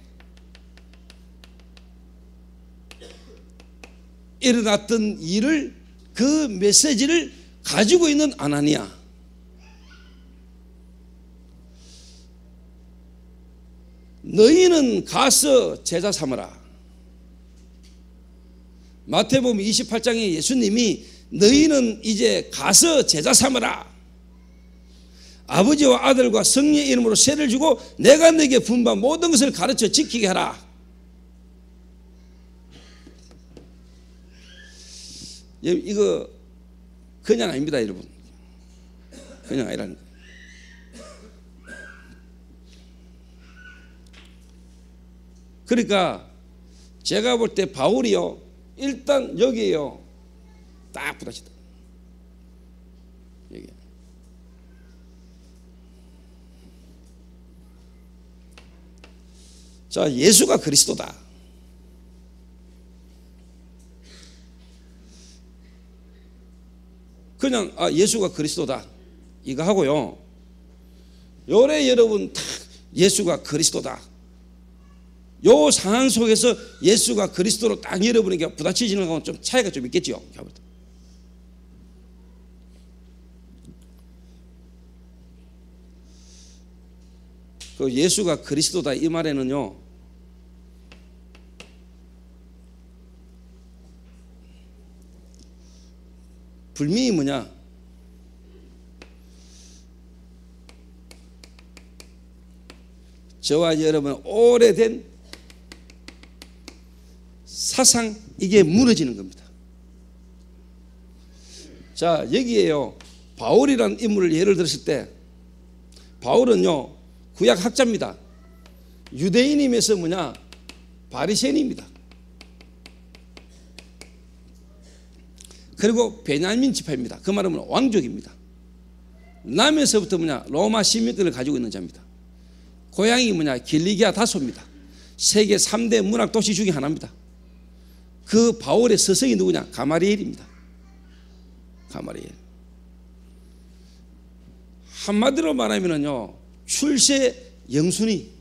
Speaker 1: 일어났던 일을, 그 메시지를 가지고 있는 아나니아. 너희는 가서 제자 삼으라. 마태복음 28장에 예수님이 너희는 이제 가서 제자 삼으라. 아버지와 아들과 성령의 이름으로 세를 주고 내가 너에게 분반 모든 것을 가르쳐 지키게 하라. 이거 그냥 아닙니다, 여러분. 그냥 아니라는 거예요. 그러니까 제가 볼 때 바울이요, 일단 여기에요 딱 부딪히다. 여기. 자, 예수가 그리스도다. 그냥 예수가 그리스도다 이거 하고요, 요래 여러분 딱 예수가 그리스도다, 요 상황 속에서 예수가 그리스도로 딱 여러분에게 부딪히지는 거하고는 좀 차이가 좀 있겠죠. 그 예수가 그리스도다 이 말에는요, 불명이 뭐냐? 저와 여러분 오래된 사상, 이게 무너지는 겁니다. 자, 여기에요 바울이라는 인물을 예를 들었을 때, 바울은요 구약 학자입니다. 유대인이면서 뭐냐? 바리새인입니다. 그리고 베냐민 지파입니다. 그 말은 왕족입니다. 남에서부터 뭐냐? 로마 시민권을 가지고 있는 자입니다. 고향이 뭐냐? 길리기아 다소입니다. 세계 3대 문학 도시 중에 하나입니다. 그 바울의 스승이 누구냐? 가마리엘입니다. 가마리엘. 한마디로 말하면요, 출세 영순위,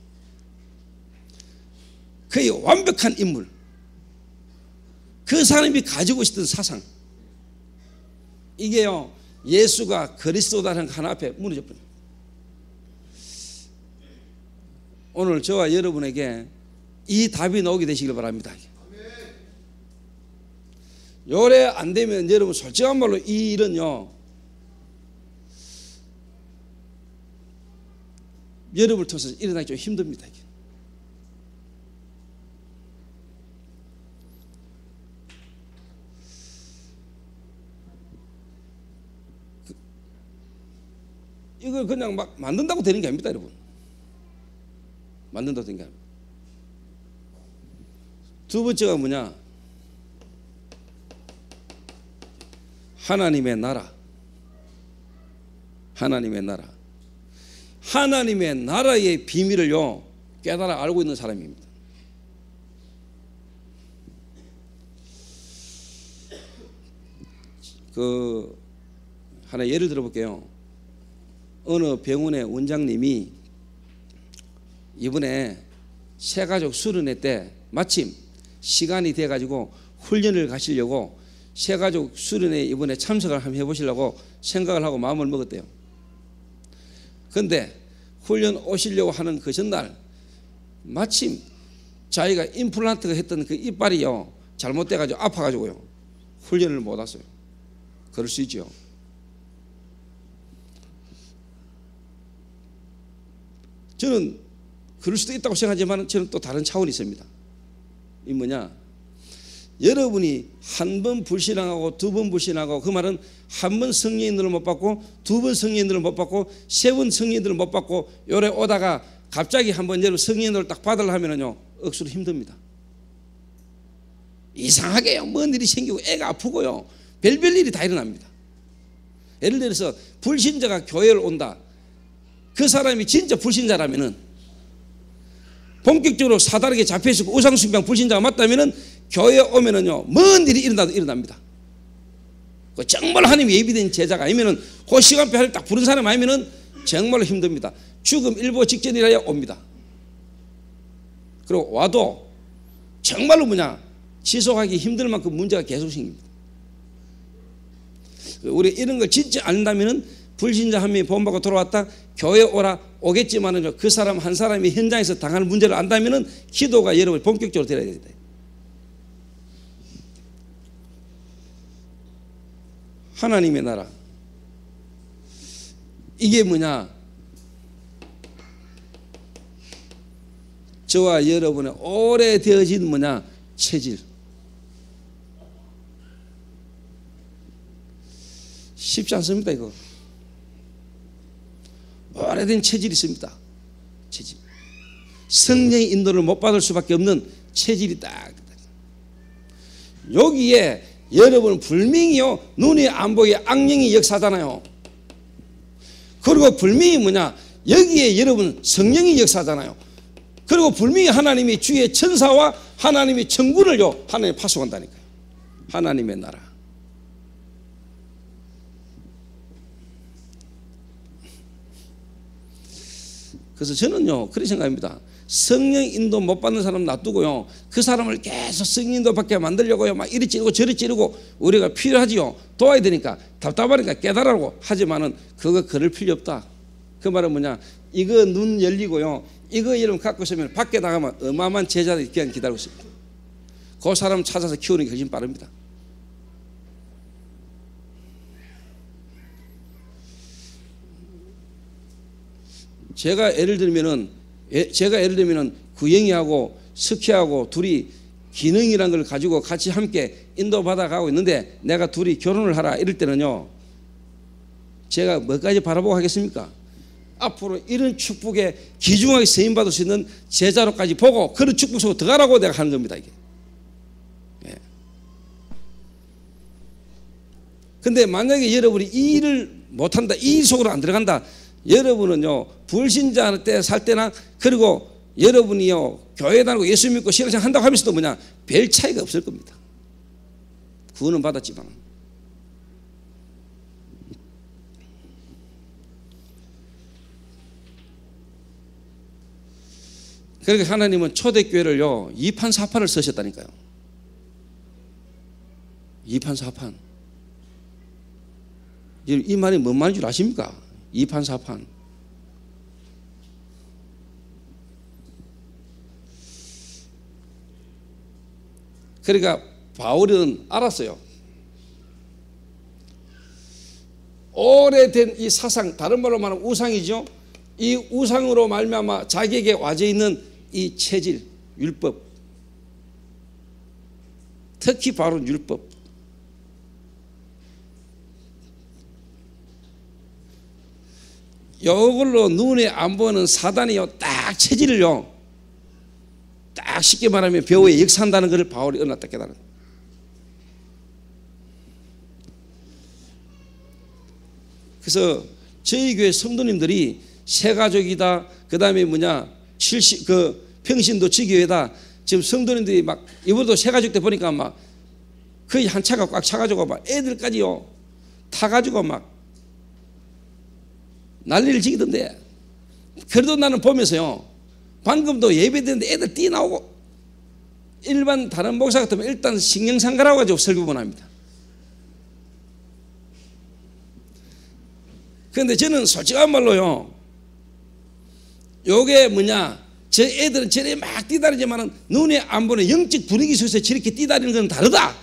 Speaker 1: 거의 완벽한 인물, 그 사람이 가지고 있었던 사상, 이게요 예수가 그리스도다는 하나 앞에 무너져 버립니다. 오늘 저와 여러분에게 이 답이 나오게 되시길 바랍니다. 요래 안 되면 여러분 솔직한 말로 이 일은요 여러분을 통해서 일어나기 좀 힘듭니다. 이걸 그냥 막 만든다고 되는 게 아닙니다, 여러분. 만든다고 되는 게 아닙니다. 두 번째가 뭐냐? 하나님의 나라. 하나님의 나라. 하나님의 나라의 비밀을요 깨달아 알고 있는 사람입니다. 그 하나 예를 들어볼게요. 어느 병원의 원장님이 이번에 새가족 수련회 때 마침 시간이 돼가지고 훈련을 가시려고 새가족 수련회 이번에 참석을 한번 해보시려고 생각을 하고 마음을 먹었대요. 그런데 훈련 오시려고 하는 그 전날 마침 자기가 임플란트가 했던 그 이빨이요 잘못돼가지고 아파가지고요 훈련을 못 왔어요. 그럴 수 있죠. 저는 그럴 수도 있다고 생각하지만 저는 또 다른 차원이 있습니다. 이 뭐냐, 여러분이 한 번 불신앙하고 두 번 불신하고, 그 말은 한 번 성령인들을 못 받고 두 번 성령인들을 못 받고 세 번 성령인들을 못 받고 요래 오다가 갑자기 한번 여러분 성령인들을 딱 받으려 하면은요 억수로 힘듭니다. 이상하게요 뭔 일이 생기고 애가 아프고요 별별 일이 다 일어납니다. 예를 들어서 불신자가 교회를 온다. 그 사람이 진짜 불신자라면은, 본격적으로 사단에게 잡혀있고 우상숭배한 불신자가 맞다면은 교회에 오면은요 먼 일이 일어납니다. 정말 하나님 예비된 제자가 아니면은 그 시간표 하나님 딱 부른 사람 아니면은 정말로 힘듭니다. 죽음 일보 직전이라야 옵니다. 그리고 와도 정말로 뭐냐 지속하기 힘들 만큼 문제가 계속 생깁니다. 우리 이런 걸 진짜 안다면은 불신자 한 명이 본받고 돌아왔다 교회 오라 오겠지만은 그 사람 한 사람이 현장에서 당하는 문제를 안다면은 기도가 여러분 본격적으로 되어야 됩니다. 하나님의 나라, 이게 뭐냐, 저와 여러분의 오래되어진 뭐냐 체질. 쉽지 않습니다. 이거 오래된 체질이 있습니다. 체질, 성령의 인도를 못 받을 수밖에 없는 체질이 딱 여기에 여러분 분명히요 눈이 안 보이게 악령이 역사잖아요. 그리고 분명히 뭐냐 여기에 여러분 성령이 역사잖아요. 그리고 분명히 하나님이 주의 천사와 하나님의 천군을요 하나님이 파송한다니까요. 하나님의 나라. 그래서 저는요 그렇게 생각합니다. 성령 인도 못 받는 사람 놔두고요 그 사람을 계속 성령 인도 받게 만들려고요 막 이리 찌르고 저리 찌르고 우리가 필요하지요. 도와야 되니까 답답하니까 깨달으라고 하지만은 그거 그럴 필요 없다. 그 말은 뭐냐, 이거 눈 열리고요 이거 여러분 갖고 있으면 밖에 나가면 어마어마한 제자들이 그냥 기다리고 있습니다. 그 사람 찾아서 키우는 게 훨씬 빠릅니다. 제가 예를 들면은 구영이하고 석희하고 둘이 기능이라는 걸 가지고 같이 함께 인도받아 가고 있는데 내가 둘이 결혼을 하라 이럴 때는요 제가 뭐까지 바라보고 하겠습니까? 앞으로 이런 축복에 귀중하게 쓰임받을 수 있는 제자로까지 보고 그런 축복 속으로 들어가라고 내가 하는 겁니다. 이게. 예. 근데 만약에 여러분이 이 일을 못한다, 이 일 속으로 안 들어간다, 여러분은요 불신자 때 살 때나 그리고 여러분이요 교회 다니고 예수 믿고 신앙생활 한다고 하면서도 뭐냐 별 차이가 없을 겁니다. 구원은 받았지만 그러니까 하나님은 초대교회를요 2판 4판을 쓰셨다니까요. 2판 4판. 이 말이 뭔 말인 줄 아십니까? 2판 4판. 그러니까 바울은 알았어요. 오래된 이 사상, 다른 말로 말하면 우상이죠. 이 우상으로 말미암아 자기에게 와져 있는 이 체질, 율법, 특히 바로 율법, 이걸로 눈에 안 보는 사단이요 딱 체질을요 딱 쉽게 말하면 배후에 역사한다는 것을 바울이 어느 날 딱 깨달은. 그래서 저희 교회 성도님들이 새가족이다, 그 다음에 평신도 지교회다. 지금 성도님들이 막 이번에도 새가족 때 보니까 막 거의 한 차가 꽉 차가지고 막 애들까지요 타가지고 막 난리를 지기던데. 그래도 나는 보면서요 방금도 예배드렸는데 애들 뛰어나오고, 일반 다른 목사 같으면 일단 신경상가라고 가지고 설교만 합니다. 그런데 저는 솔직한 말로요, 요게 저 애들은 저래 막 뛰다니지만은 눈에 안 보는 영적 분위기 속에서 저렇게 뛰다니는 건 다르다.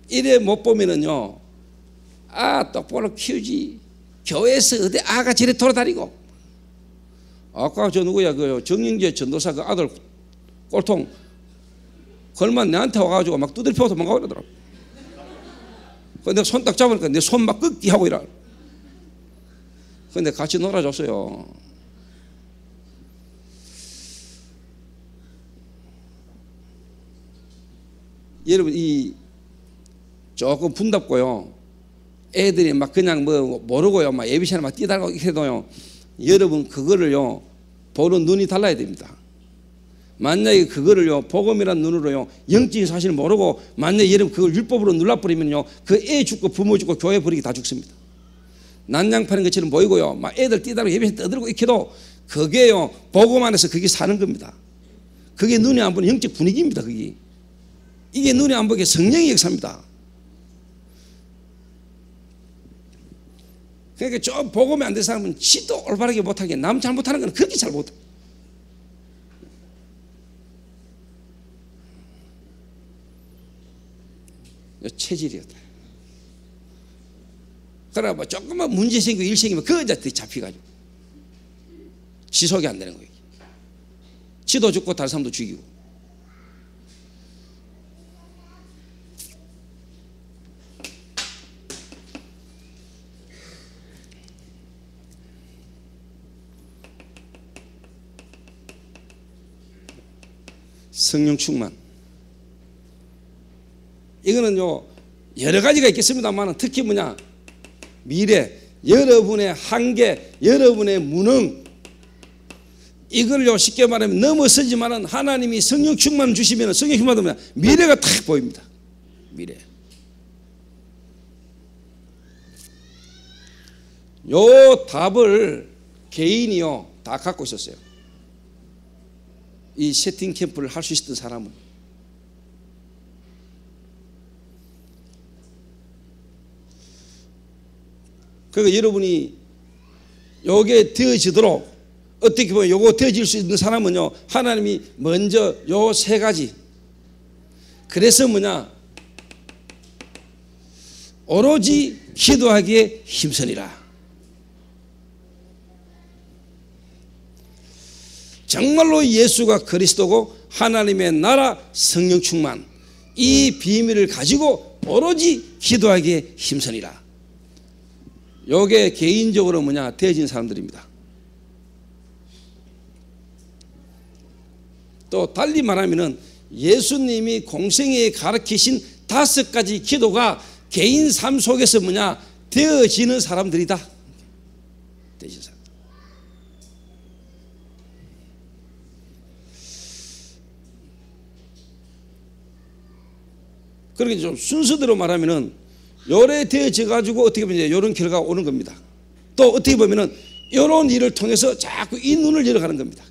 Speaker 1: 이래 못 보면은요, 똑바로 키우지. 교회에서 어디 아가 저래 돌아다니고. 아까 저 누구야, 정영재 전도사 그 아들 꼴통 걸만 내한테 와가지고 막 두드려 패고 도망가고 이러더라고. 근데 손 딱 잡으니까 내 손 막 끄기 하고 이러. 근데 같이 놀아줬어요. 여러분, 조금 분답고요, 애들이 막 그냥 모르고요 막 예비 시간에 막 뛰다니고 이렇게 해도요, 여러분 그거를요 보는 눈이 달라야 됩니다. 만약에 그거를요 복음이라는 눈으로요 영적인 사실을 모르고 만약에 여러분 그걸 율법으로 눌러버리면요 그 애 죽고 부모 죽고 교회 버리기 다 죽습니다. 난장 파는 것처럼 보이고요 막 애들 뛰다니고 예배 떠들고 이렇게 해도 그게요 복음 안에서 그게 사는 겁니다. 그게 눈에 안 보는 영적 분위기입니다. 이게 눈에 안 보게 성령의 역사입니다. 그러니까 좀 복음이 안 된 사람은 지도 올바르게 못하게, 남 잘못하는 건 그렇게 잘 못해. 체질이었다. 그러나 뭐 조금만 문제 생기고 일 생기면 그자들이 잡혀가지고 지속이 안 되는 거예요. 지도 죽고 다른 사람도 죽이고. 성령 충만. 이거는요 여러 가지가 있겠습니다만 특히 미래, 여러분의 한계, 여러분의 무능, 이걸요 쉽게 말하면 넘어서지만은 하나님이 성령 충만 주시면 성령 충만 되면 미래가 딱 보입니다. 미래. 요 답을 개인이요 다 갖고 있었어요. 이 세팅 캠프를 할 수 있었던 사람은. 그러니까 여러분이 요게 되어지도록 어떻게 보면 요거 되어질 수 있는 사람은요 하나님이 먼저 요 세 가지. 그래서 오로지 기도하기에 힘쓰니라. 정말로 예수가 그리스도고 하나님의 나라 성령 충만, 이 비밀을 가지고 오로지 기도하기에 힘쓰니라. 요게 개인적으로 되어진 사람들입니다. 또 달리 말하면은 예수님이 공생애에 가르치신 5가지 기도가 개인 삶 속에서 되어지는 사람들이다. 되어진 사람. 그렇게 좀 순서대로 말하면은 요래되어져 가지고 어떻게 보면 이런 결과가 오는 겁니다. 또 어떻게 보면은 이런 일을 통해서 자꾸 이 눈을 열어가는 겁니다.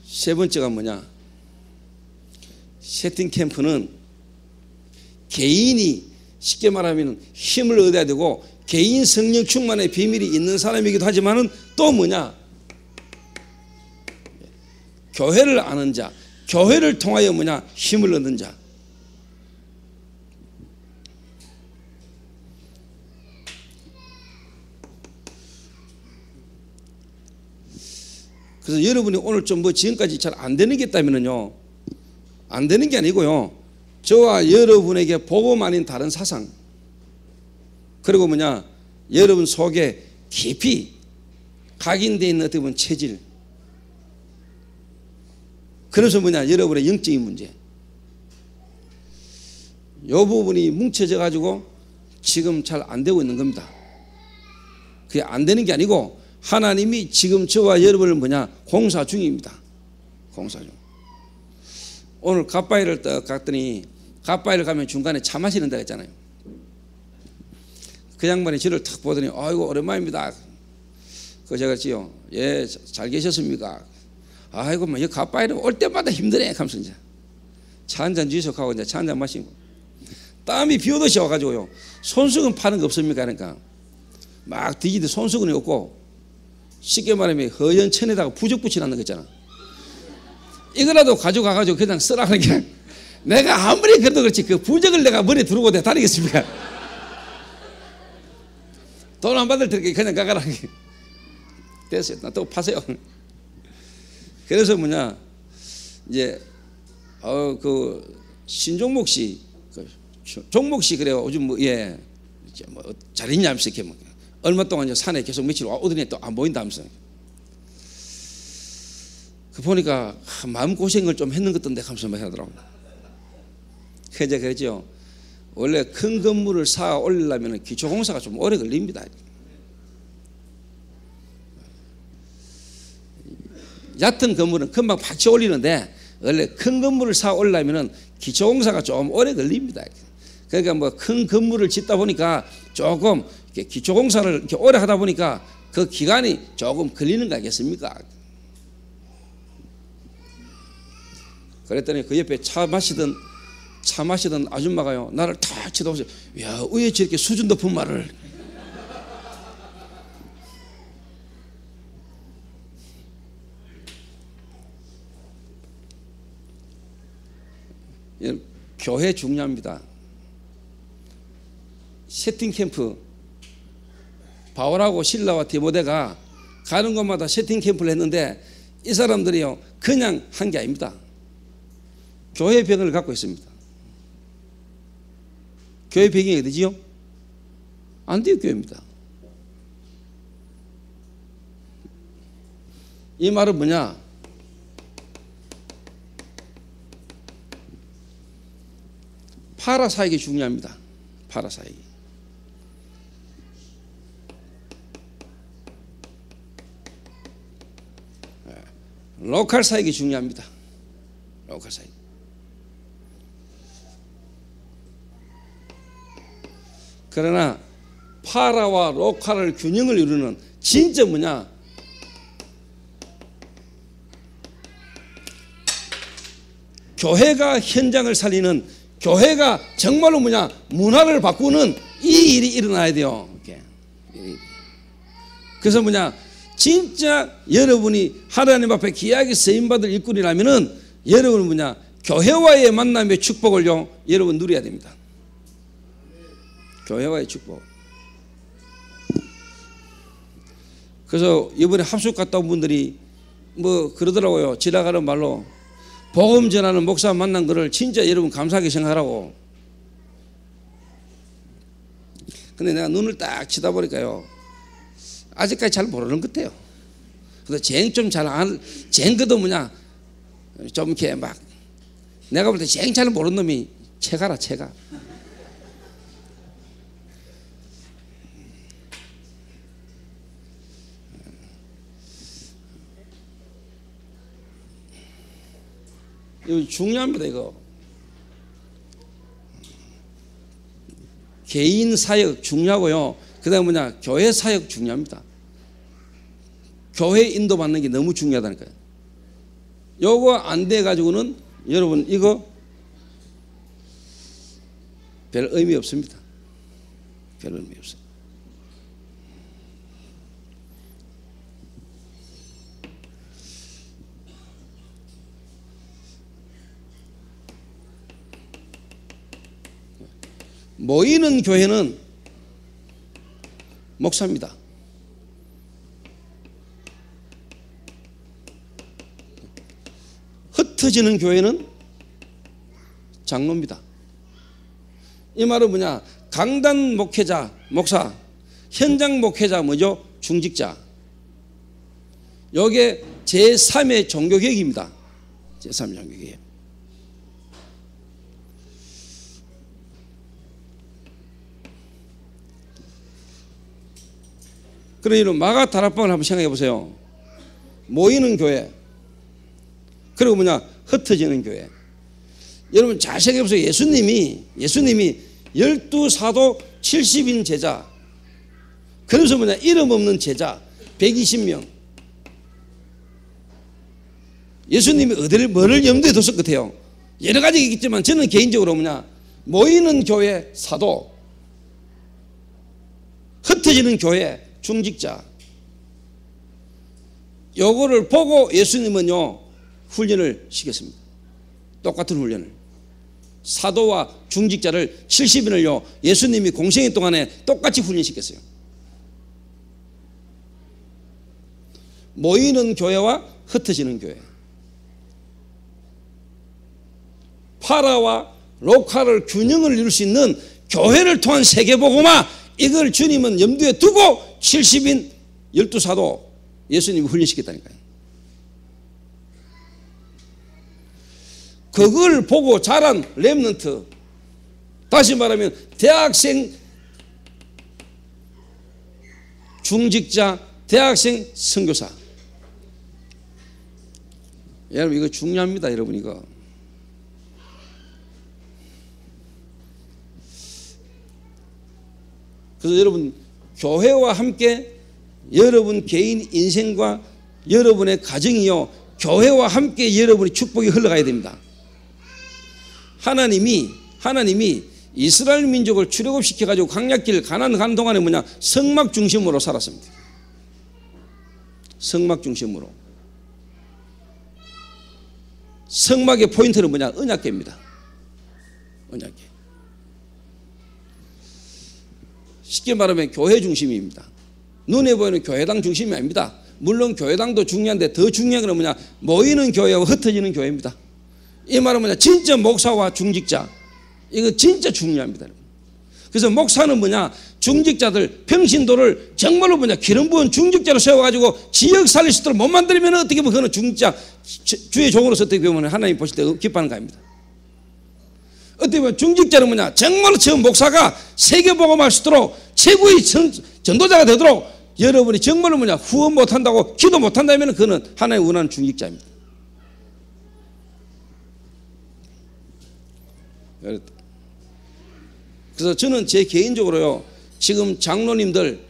Speaker 1: 세 번째가 뭐냐? 세팅 캠프는 개인이 쉽게 말하면 힘을 얻어야 되고 개인 성령 충만의 비밀이 있는 사람이기도 하지만은 또 뭐냐? 교회를 아는 자, 교회를 통하여 뭐냐? 힘을 얻는 자. 그래서 여러분이 오늘 좀 뭐 지금까지 잘 안 되는 게 있다면요, 안 되는 게 아니고요, 저와 여러분에게 복음 아닌 다른 사상, 그리고 뭐냐, 여러분 속에 깊이 각인되어 있는 어떻게 보면 체질, 그래서 뭐냐, 여러분의 영적인 문제, 이 부분이 뭉쳐져 가지고 지금 잘 안 되고 있는 겁니다. 그게 안 되는 게 아니고 하나님이 지금 저와 여러분을 뭐냐, 공사 중입니다. 공사 중. 오늘 갓바위를 딱 갔더니, 갓바위를 가면 중간에 차 마시는 데가 있잖아요. 그 양반이 저를 탁 보더니, 아이고 오랜만입니다. 그 제가 그랬지요. 예, 잘 계셨습니까? 아이고 뭐 이 갓바위를 올 때마다 힘드네 하면서 이제 차 한잔 주석하고 이제 차 한잔 마시고, 땀이 비 오듯이 와가지고요, 손수건 파는 거 없습니까? 그러니까 막 뒤지듯 손수건이 없고, 쉽게 말하면 허연천에다가 부적 붙여놨는 거 있잖아. 이거라도 가져가가지고 그냥 쓰라는 게, 내가 아무리 그래도 그렇지 그 부적을 내가 머리에 두르고 내 다니겠습니까? 돈 안 받을 테니까 그냥 가가라. 됐어요. 또 파세요. 그래서 뭐냐, 이제 그 신종목 씨, 그 종목 씨 그래요. 요즘 뭐 예, 뭐 잘 있냐 하면서 이렇게 뭐 얼마 동안 산에 계속 며칠 오더니 또 안 보인다면서. 그 보니까 마음 고생을 좀 했는 것 같던데 하면서 막 하더라고. 그제 그랬죠. 원래 큰 건물을 쌓아 올리려면 기초공사가 좀 오래 걸립니다. 얕은 건물은 금방 박쳐 올리는데 원래 큰 건물을 쌓아 올리려면 기초공사가 좀 오래 걸립니다. 그러니까 뭐 큰 건물을 짓다 보니까 조금 기초공사를 이렇게 오래 하다 보니까 그 기간이 조금 걸리는 거 아니겠습니까? 그랬더니 그 옆에 차 마시던 아줌마가요, 나를 탁 쳐다보세요. 야, 왜 저렇게 수준 높은 말을. 교회 중요합니다. 세팅 캠프, 바울하고 실라와 디모데가 가는 곳마다 세팅 캠프를 했는데 이 사람들이요, 그냥 한 게 아닙니다. 교회 병을 갖고 있습니다. 교회 배경이 어디지요? 안디옥 교회입니다. 이 말은 뭐냐? 파라사역이 중요합니다. 파라사역이. 로컬 사역이 중요합니다. 로컬 사역. 그러나 파라와 로컬을 균형을 이루는 진짜 뭐냐? 교회가 현장을 살리는, 교회가 정말로 뭐냐? 문화를 바꾸는 이 일이 일어나야 돼요. 이렇게. 그래서 뭐냐? 진짜 여러분이 하나님 앞에 귀하게 쓰임받을 일꾼이라면은 여러분은 뭐냐? 교회와의 만남의 축복을요, 여러분 누려야 됩니다. 교회와의 축복. 그래서 이번에 합숙 갔다 온 분들이 뭐 그러더라고요. 지나가는 말로 복음 전하는 목사 만난 거를 진짜 여러분 감사하게 생각하라고. 근데 내가 눈을 딱 치다 보니까요, 아직까지 잘 모르는 것 같아요. 그래서 쟁 좀 잘 안, 쟁그도 뭐냐, 좀 이렇게 막, 내가 볼 때 쟁 잘 모르는 놈이 채가라, 채가. 이거 중요합니다. 이거 개인 사역 중요하고요. 그다음 뭐냐, 교회 사역 중요합니다. 교회 인도받는 게 너무 중요하다니까요. 요거 안 돼 가지고는 여러분 이거 별 의미 없습니다. 별 의미 없어요. 모이는 교회는 목사입니다. 흩어지는 교회는 장로입니다. 이 말은 뭐냐, 강단 목회자, 목사, 현장 목회자 뭐죠? 중직자. 이게 제3의 종교개혁입니다. 제3의 종교개혁. 그러니 마가다락방을 한번 생각해 보세요. 모이는 교회, 그리고 뭐냐, 흩어지는 교회. 여러분 잘 생각해 보세요. 예수님이 12사도 70인 제자, 그래서 뭐냐, 이름 없는 제자 120명. 예수님이 뭐를 염두에 뒀을 것 같아요? 여러 가지 있겠지만 저는 개인적으로 뭐냐, 모이는 교회 사도, 흩어지는 교회 중직자, 요거를 보고 예수님은요 훈련을 시켰습니다. 똑같은 훈련을. 사도와 중직자를 70인을요 예수님이 공생애 동안에 똑같이 훈련시켰어요. 모이는 교회와 흩어지는 교회, 파라와 로카를 균형을 이룰 수 있는 교회를 통한 세계복음화, 이걸 주님은 염두에 두고 70인 12사도 예수님이 훈련시켰다니까요. 그걸 보고 자란 렘넌트, 다시 말하면 대학생 중직자, 대학생 선교사. 여러분 이거 중요합니다. 여러분 이거 그래서 여러분 교회와 함께 여러분 개인 인생과 여러분의 가정이요 교회와 함께 여러분의 축복이 흘러가야 됩니다. 하나님이 이스라엘 민족을 출애굽시켜 가지고 광야길 가나안 가는 동안에 뭐냐, 성막 중심으로 살았습니다. 성막 중심으로. 성막의 포인트는 뭐냐, 언약궤입니다. 언약궤. 쉽게 말하면 교회 중심입니다. 눈에 보이는 교회당 중심이 아닙니다. 물론 교회당도 중요한데 더 중요한 건 뭐냐, 모이는 교회와 흩어지는 교회입니다. 이 말은 뭐냐, 진짜 목사와 중직자, 이거 진짜 중요합니다. 그래서 목사는 뭐냐, 중직자들 평신도를 정말로 뭐냐, 기름 부은 중직자로 세워가지고 지역 살릴 수 있도록 못 만들면 어떻게 보면 그거는 중직자 주의 종으로서 어떻게 보면 하나님 보실 때 기뻐하는 겁니다. 어떻게 보면 중직자는 뭐냐, 정말로 저 목사가 세계복음할 수 있도록 최고의 전도자가 되도록 여러분이 정말로 뭐냐, 후원 못한다고 기도 못한다면 그거는 하나님 원하는 중직자입니다. 그래서 저는 제 개인적으로요, 지금 장로님들,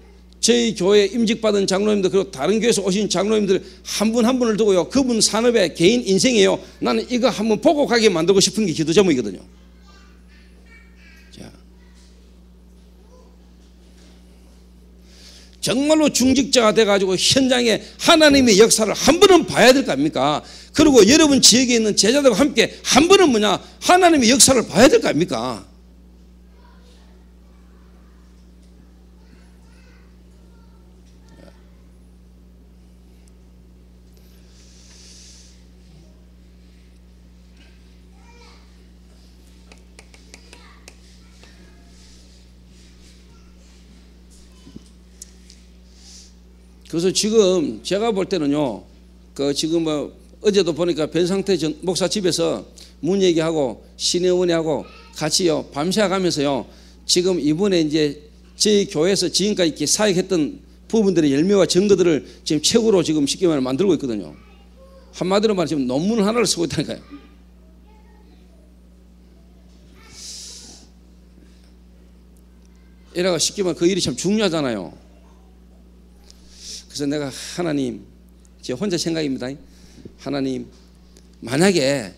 Speaker 1: 저희 교회 임직받은 장로님들, 그리고 다른 교회에서 오신 장로님들 한 분 한 분을 두고요, 그분 산업의 개인 인생이에요. 나는 이거 한번 보고 가게 만들고 싶은 게 기도 제목이거든요. 자, 정말로 중직자가 돼가지고 현장에 하나님의 역사를 한 번은 봐야 될 거 아닙니까? 그리고 여러분 지역에 있는 제자들과 함께 한 번은 뭐냐, 하나님의 역사를 봐야 될 거 아닙니까? 그래서 지금 제가 볼 때는요, 그 지금 뭐 어제도 보니까 변상태 목사 집에서 문 얘기하고 신혜원이하고 같이요 밤새 가면서요, 지금 이번에 이제 저희 교회에서 지금까지 이렇게 사역했던 부분들의 열매와 증거들을 지금 책으로 지금 쉽게 말하면 만들고 있거든요. 한마디로 말하면 지금 논문 하나를 쓰고 있다니까요. 이래가 쉽게 말하면 그 일이 참 중요하잖아요. 그래서 내가 하나님, 제 혼자 생각입니다. 하나님, 만약에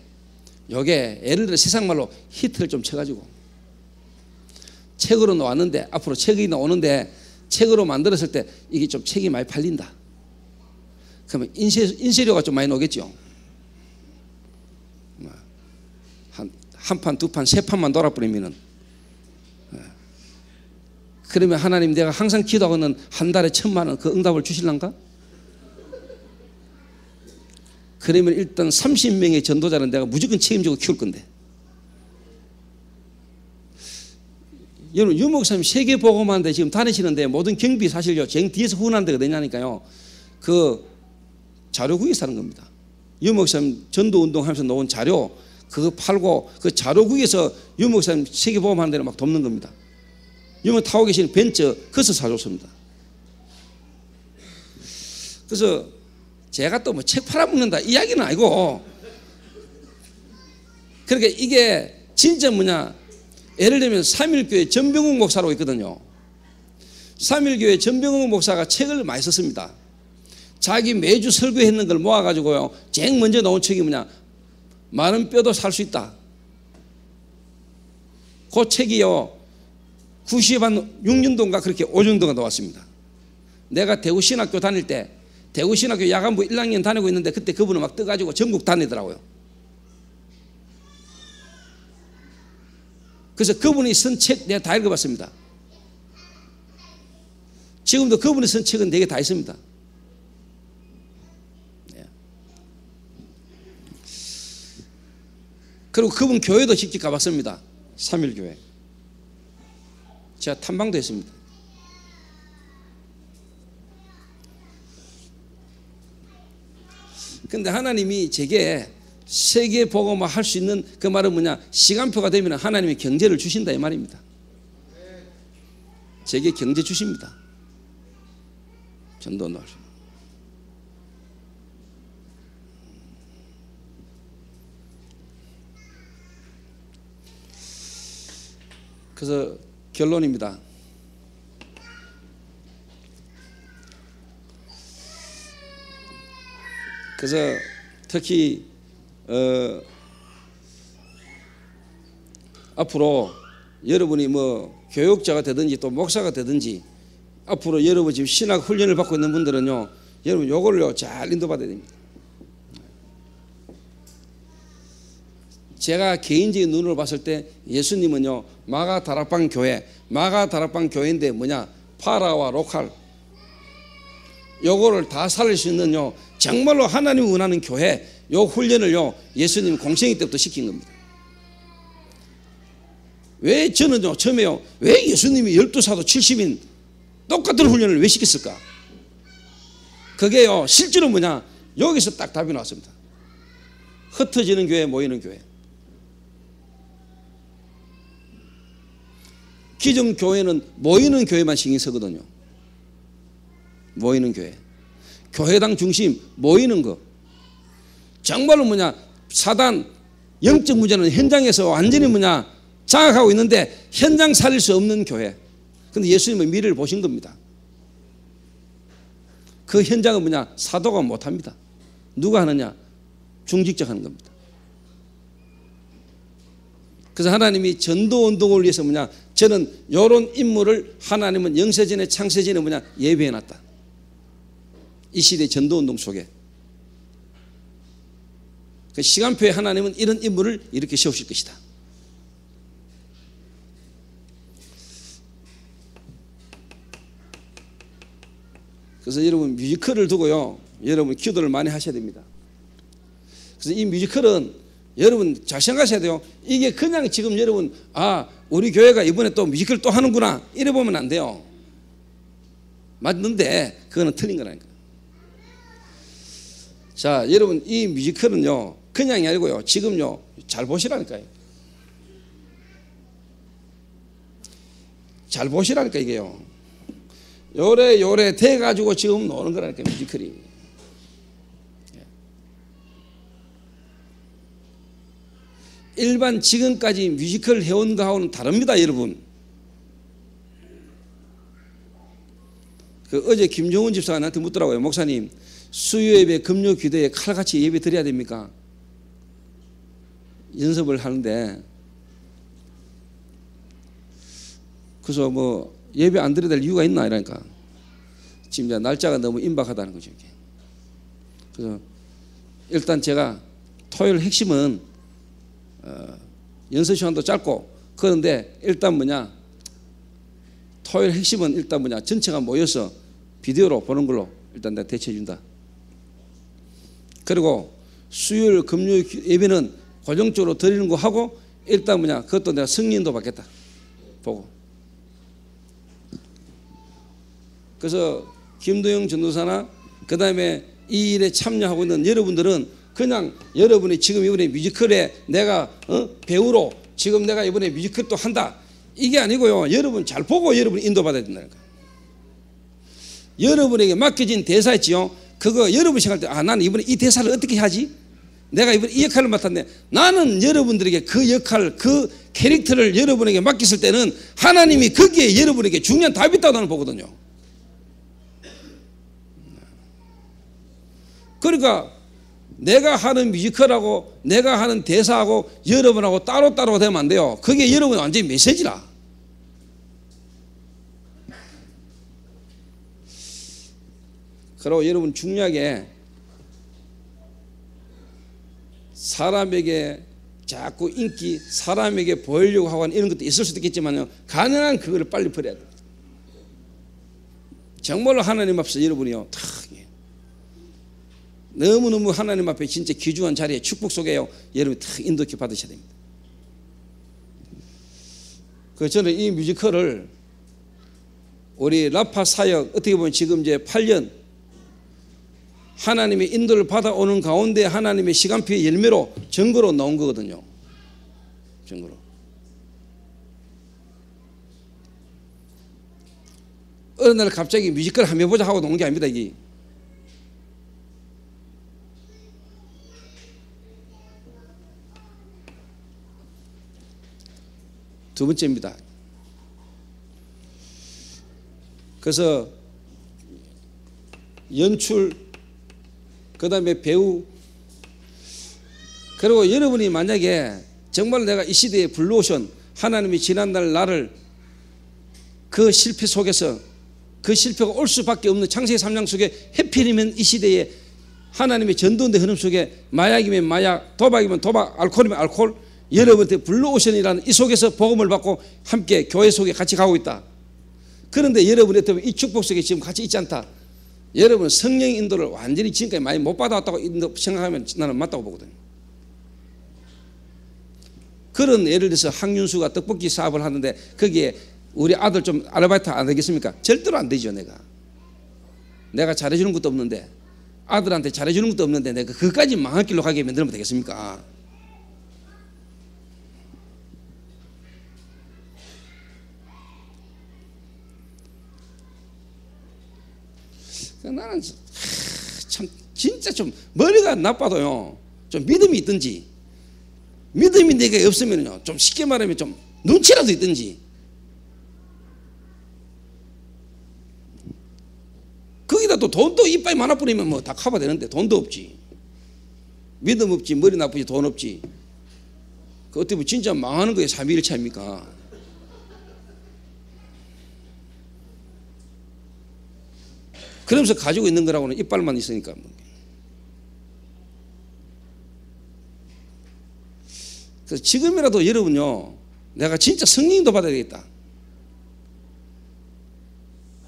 Speaker 1: 요게 예를 들어 세상 말로 히트를 좀 쳐가지고 책으로 나왔는데, 앞으로 책이 나오는데 책으로 만들었을 때 이게 좀 책이 많이 팔린다. 그러면 인쇄료가 좀 많이 나오겠죠. 한 판, 두 판, 세 판만 돌아버리면은. 그러면 하나님, 내가 항상 기도하고는 한 달에 1,000만 원 그 응답을 주실란가? 그러면 일단 30명의 전도자는 내가 무조건 책임지고 키울 건데. 여러분, 유 목사님 세계복음화인데 지금 다니시는데 모든 경비 사실요, 쟁 뒤에서 후원하는 데가 되냐니까요. 그 자료국에 사는 겁니다. 유 목사님 전도운동 하면서 놓은 자료 그거 팔고 그 자료국에서 유 목사님 세계복음화하는 데를 막 돕는 겁니다. 유 목사님 타고 계시는 벤츠 그것을 사줬습니다. 그래서 제가 또 뭐 책 팔아먹는다 이야기는 아니고, 그러니까 이게 진짜 뭐냐, 예를 들면 3.1교회 전병욱 목사라고 있거든요. 3.1교회 전병욱 목사가 책을 많이 썼습니다. 자기 매주 설교했는 걸 모아가지고요, 제일 먼저 나온 책이 뭐냐, 마른 뼈도 살 수 있다. 그 책이요 96년도인가 그렇게 5년도가 나왔습니다. 내가 대구신학교 다닐 때, 대구신학교 야간부 1학년 다니고 있는데 그때 그분은 막 떠가지고 전국 다니더라고요. 그래서 그분이 쓴 책 내가 다 읽어봤습니다. 지금도 그분이 쓴 책은 4개 다 있습니다. 그리고 그분 교회도 직접 가봤습니다. 3.1교회 제가 탐방도 했습니다. 근데 하나님이 제게 세계 복음화 할 수 있는 그 말은 뭐냐, 시간표가 되면 하나님이 경제를 주신다 이 말입니다. 제게 경제 주십니다. 전도 넣을. 그래서 결론입니다. 그래서 특히 앞으로 여러분이 뭐 교육자가 되든지 또 목사가 되든지 앞으로 여러분 지금 신학 훈련을 받고 있는 분들은요, 여러분 요걸요 잘 인도받아야 됩니다. 제가 개인적인 눈으로 봤을 때 예수님은요, 마가 다락방 교회인데 뭐냐, 파라와 로칼 요거를 다 살릴 수 있는요, 정말로 하나님이 원하는 교회, 요 훈련을요 예수님 공생애 때부터 시킨 겁니다. 왜 저는요 처음에요, 왜 예수님이 12사도 70인 똑같은 훈련을 왜 시켰을까? 그게요 실제로 뭐냐, 여기서 딱 답이 나왔습니다. 흩어지는 교회, 모이는 교회. 기존 교회는 모이는 교회만 신경 쓰거든요. 모이는 교회, 교회당 중심 모이는 거. 정말로 뭐냐, 사단 영적 문제는 현장에서 완전히 뭐냐 장악하고 있는데 현장 살릴 수 없는 교회. 근데 예수님은 미래를 보신 겁니다. 그 현장은 뭐냐, 사도가 못합니다. 누가 하느냐, 중직자 하는 겁니다. 그래서 하나님이 전도운동을 위해서 뭐냐, 저는 이런 인물을 하나님은 영세전에 창세전에 뭐냐 예비해놨다. 이 시대의 전도운동 속에 그 시간표에 하나님은 이런 인물을 이렇게 세우실 것이다. 그래서 여러분 뮤지컬을 두고요, 여러분 기도를 많이 하셔야 됩니다. 그래서 이 뮤지컬은 여러분 잘 생각하셔야 돼요. 이게 그냥 지금 여러분 우리 교회가 이번에 또 뮤지컬 또 하는구나 이래 보면 안 돼요. 맞는데 그거는 틀린 거라니까. 자, 여러분 이 뮤지컬은요 그냥이 아니고요, 지금요 잘 보시라니까요. 잘 보시라니까. 이게요 요래 돼가지고 지금 노는 거라니까 뮤지컬이. 일반 지금까지 뮤지컬 해온 거하고는 다릅니다. 여러분 어제 김종훈 집사가 나한테 묻더라고요. 목사님, 수요 예배, 금요 기도에 칼같이 예배 드려야 됩니까? 연습을 하는데, 그래서 뭐 예배 안 드려야 될 이유가 있나 이러니까 지금 이제 날짜가 너무 임박하다는 거죠. 이게. 그래서 일단 제가 토요일 핵심은 연습 시간도 짧고 그런데 일단 뭐냐, 토요일 핵심은 일단 뭐냐, 전체가 모여서 비디오로 보는 걸로 일단 내가 대체해 준다. 그리고 수요일 금요일 예배는 고정적으로 드리는 거 하고 일단 뭐냐, 그것도 내가 승인도 받겠다 보고. 그래서 김도영 전도사나 그 다음에 이 일에 참여하고 있는 여러분들은 그냥 여러분이 지금 이번에 뮤지컬에 내가 배우로 지금 내가 이번에 뮤지컬도 한다 이게 아니고요. 여러분 잘 보고 여러분이 인도받아야 된다는 거예요. 여러분에게 맡겨진 대사 있지요. 그거 여러분 생각할 때 아, 나는 이번에 이 대사를 어떻게 하지? 내가 이번에 이 역할을 맡았네. 나는 여러분들에게 그 역할, 그 캐릭터를 여러분에게 맡겼을 때는 하나님이 거기에 여러분에게 중요한 답이 있다고 나는 보거든요. 그러니까 내가 하는 뮤지컬하고 내가 하는 대사하고 여러분하고 따로따로 되면 안 돼요. 그게 여러분 완전히 메시지라. 그리고 여러분 중요하게 사람에게 자꾸 인기, 사람에게 보이려고 하고 하는 이런 것도 있을 수도 있겠지만요, 가능한 그거를 빨리 버려야 돼요. 정말로 하나님 앞에서 여러분이요 너무너무 하나님 앞에 진짜 귀중한 자리에 축복 속에요 여러분이 탁 인도케 받으셔야 됩니다. 그래서 저는 이 뮤지컬을 우리 라파 사역 어떻게 보면 지금 이제 8년 하나님의 인도를 받아오는 가운데 하나님의 시간표의 열매로 증거로 나온 거거든요. 증거로. 어느 날 갑자기 뮤지컬 한번 해보자 하고 나온 게 아닙니다. 이게. 두 번째입니다. 그래서 연출, 그 다음에 배우, 그리고 여러분이 만약에 정말 내가 이 시대에 불러오신 하나님이 지난날 나를 그 실패 속에서 그 실패가 올 수밖에 없는 창세기 3장 속에 해필이면 이 시대에 하나님의 전도인대 흐름 속에 마약이면 마약, 도박이면 도박, 알코올이면 알코올, 여러분한테 불러오션이라는 이 속에서 복음을 받고 함께 교회 속에 같이 가고 있다. 그런데 여러분이 이 축복 속에 지금 같이 있지 않다. 여러분 성령의 인도를 완전히 지금까지 많이 못 받아왔다고 생각하면 나는 맞다고 보거든요. 그런 예를 들어서 황윤수가 떡볶이 사업을 하는데 거기에 우리 아들 좀 아르바이트 안 되겠습니까? 절대로 안 되죠. 내가 잘해주는 것도 없는데, 아들한테 잘해주는 것도 없는데 내가 그까지 망할 길로 가게 만들면 되겠습니까? 나는 참 진짜 좀 머리가 나빠도요 좀 믿음이 있든지, 믿음이 내게 없으면요 좀 쉽게 말하면 좀 눈치라도 있든지, 거기다 또 돈도 이빨이 많아 뿌리면 뭐 다 커버되는데 돈도 없지, 믿음 없지, 머리 나쁘지, 돈 없지. 그 어떻게 보면 진짜 망하는 거에 3일 차입니까? 그러면서 가지고 있는 거라고는 이빨만 있으니까. 그래서 지금이라도 여러분요, 내가 진짜 성령도 받아야 되겠다.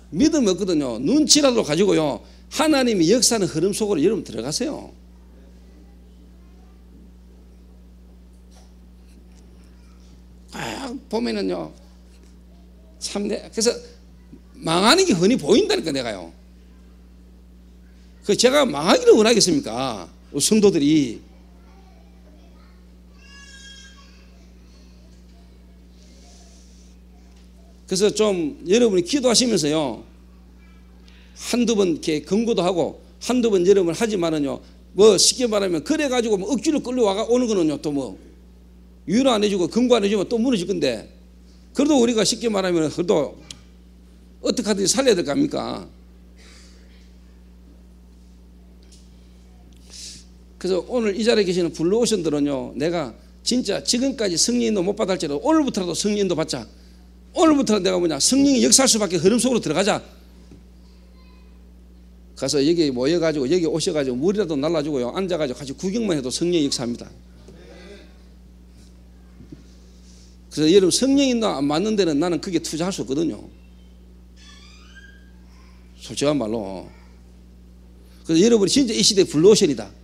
Speaker 1: 믿음 없거든요. 눈치라도 가지고요, 하나님이 역사하는 흐름 속으로 여러분 들어가세요. 보면은요, 참, 그래서 망하는 게 흔히 보인다니까, 내가요. 그 제가 망하기를 원하겠습니까? 성도들이. 그래서 좀 여러분이 기도하시면서요, 한두 번 이렇게 경고도 하고 한두 번 여러분 하지만은요, 뭐 쉽게 말하면 그래가지고 뭐 억지로 끌려와가 오는 거는요, 또 뭐 유로 안 해주고 경고 안 해주면 또 무너질 건데, 그래도 우리가 쉽게 말하면 그래도 어떻게 하든지 살려야 될 거 아닙니까? 그래서 오늘 이 자리에 계시는 블루오션들은요, 내가 진짜 지금까지 성령인도 못 받을지라도 오늘부터라도 성령인도 받자. 오늘부터 내가 뭐냐, 성령이 역사할 수밖에 흐름 속으로 들어가자. 가서 여기 모여가지고 여기 오셔가지고 물이라도 날라주고요, 앉아가지고 같이 구경만 해도 성령이 역사합니다. 그래서 여러분, 성령인도 안 맞는 데는 나는 그게 투자할 수 없거든요. 솔직한 말로. 그래서 여러분이 진짜 이 시대의 블루오션이다.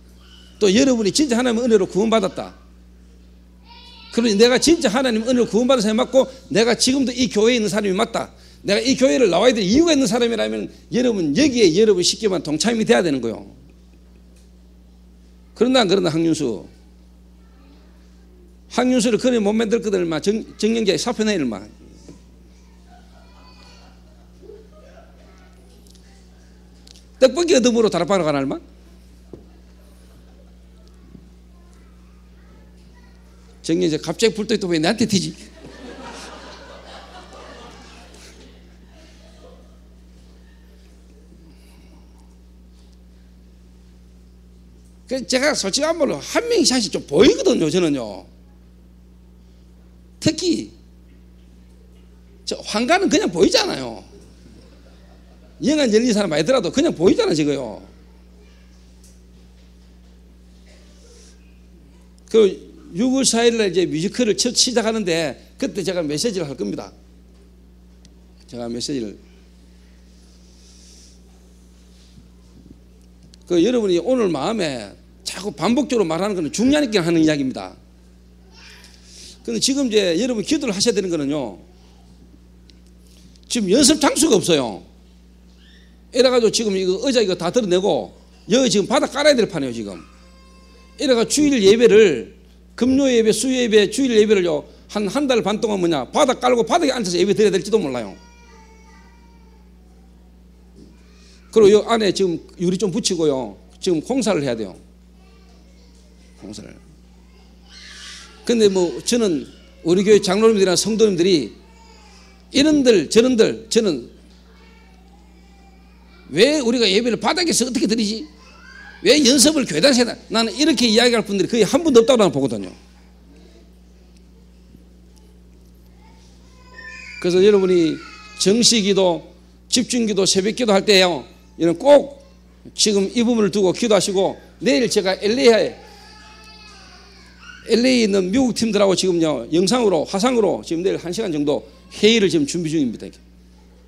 Speaker 1: 또 여러분이 진짜 하나님의 은혜로 구원받았다. 그러니 내가 진짜 하나님 은혜로 구원받은 사람이 맞고, 내가 지금도 이 교회에 있는 사람이 맞다. 내가 이 교회를 나와야 될 이유가 있는 사람이라면 여러분 여기에 여러분 쉽게만 동참이 돼야 되는 거예요. 그런다 안 그런다. 항윤수를 그래 못 만들거든. 정영자의 사표내 일마. 떡볶이 얻음으로 다락방으로 가나 얼마? 정영자 갑자기 불떡이 또 왜 나한테 튀지? 그래서 제가 솔직한 말로 한 명이 샷이 좀 보이거든요. 저는요. 특히 저 환가는 그냥 보이잖아요. 영안 열린 사람 아니더라도 그냥 보이잖아 지금요. 그 6월 4일날 이제 뮤지컬을 첫 시작하는데 그때 제가 메시지를 할 겁니다. 제가 메시지를 그 여러분이 오늘 마음에 자꾸 반복적으로 말하는 것은 중요하니까 하는 이야기입니다. 그런데 지금 이제 여러분 기도를 하셔야 되는 거는요, 지금 연습 장소가 없어요. 이래가지고 지금 이거 의자 이거 다 드러내고 여기 지금 바닥 깔아야 될 판이에요 지금. 이래가 주일 예배를 금요 예배, 수요 예배, 주일 예배를요 한 달 반 동안 뭐냐 바닥 깔고 바닥에 앉아서 예배 드려야 될지도 몰라요. 그리고 여 안에 지금 유리 좀 붙이고요, 지금 공사를 해야 돼요. 공사를. 근데 뭐 저는 우리 교회 장로님들이나 성도님들이 이런들 저런들, 저는 왜 우리가 예배를 바닥에서 어떻게 드리지? 왜 연습을 교단에서 해야? 나는 이렇게 이야기할 분들이 거의 한 분도 없다고 나는 보거든요. 그래서 여러분이 정시기도, 집중기도, 새벽기도 할 때요, 이런 꼭 지금 이 부분을 두고 기도하시고, 내일 제가 LA에 있는 미국 팀들하고 지금요 영상으로 화상으로 지금 내일 1시간 정도 회의를 지금 준비 중입니다.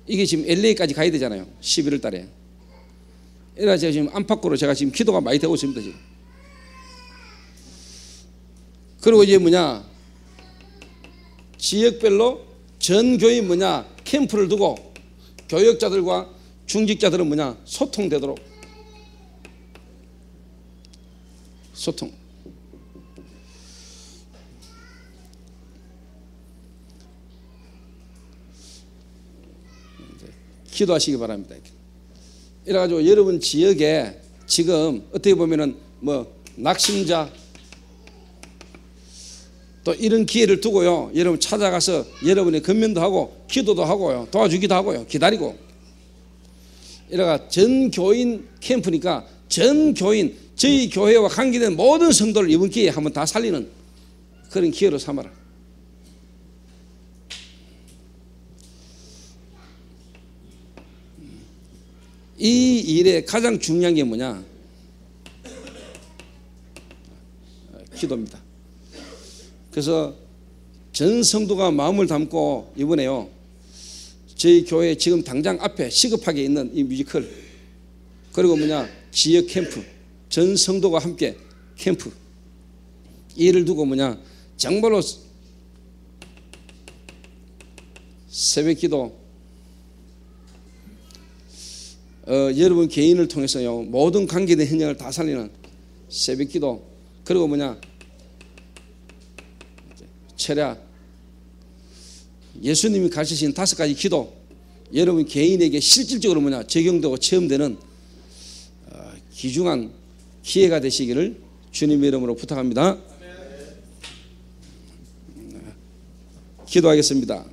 Speaker 1: 이게 지금 LA까지 가야 되잖아요. 11월 달에. 이래서 제가 지금 안팎으로 제가 지금 기도가 많이 되고 있습니다. 지금. 그리고 이제 뭐냐, 지역별로 전 교인 뭐냐 캠프를 두고 교역자들과 중직자들은 뭐냐 소통되도록 소통. 기도하시기 바랍니다. 이래가지고 여러분 지역에 지금 어떻게 보면은 뭐 낙심자 또 이런 기회를 두고요, 여러분 찾아가서 여러분의 건면도 하고 기도도 하고요, 도와주기도 하고요, 기다리고. 이래가 전 교인 캠프니까 전 교인, 저희 교회와 관계된 모든 성도를 이번 기회에 한번 다 살리는 그런 기회로 삼아라. 이 일에 가장 중요한 게 뭐냐? 기도입니다. 그래서 전 성도가 마음을 담고 이번에요, 저희 교회 지금 당장 앞에 시급하게 있는 이 뮤지컬, 그리고 뭐냐 지역 캠프, 전 성도가 함께 캠프, 이 일을 두고 뭐냐 정말로 새벽기도, 여러분 개인을 통해서요 모든 관계된 현장을 다 살리는 새벽기도, 그리고 뭐냐 철야, 예수님이 가르치신 5가지 기도, 여러분 개인에게 실질적으로 뭐냐 적용되고 체험되는 귀중한 기회가 되시기를 주님의 이름으로 부탁합니다. 기도하겠습니다.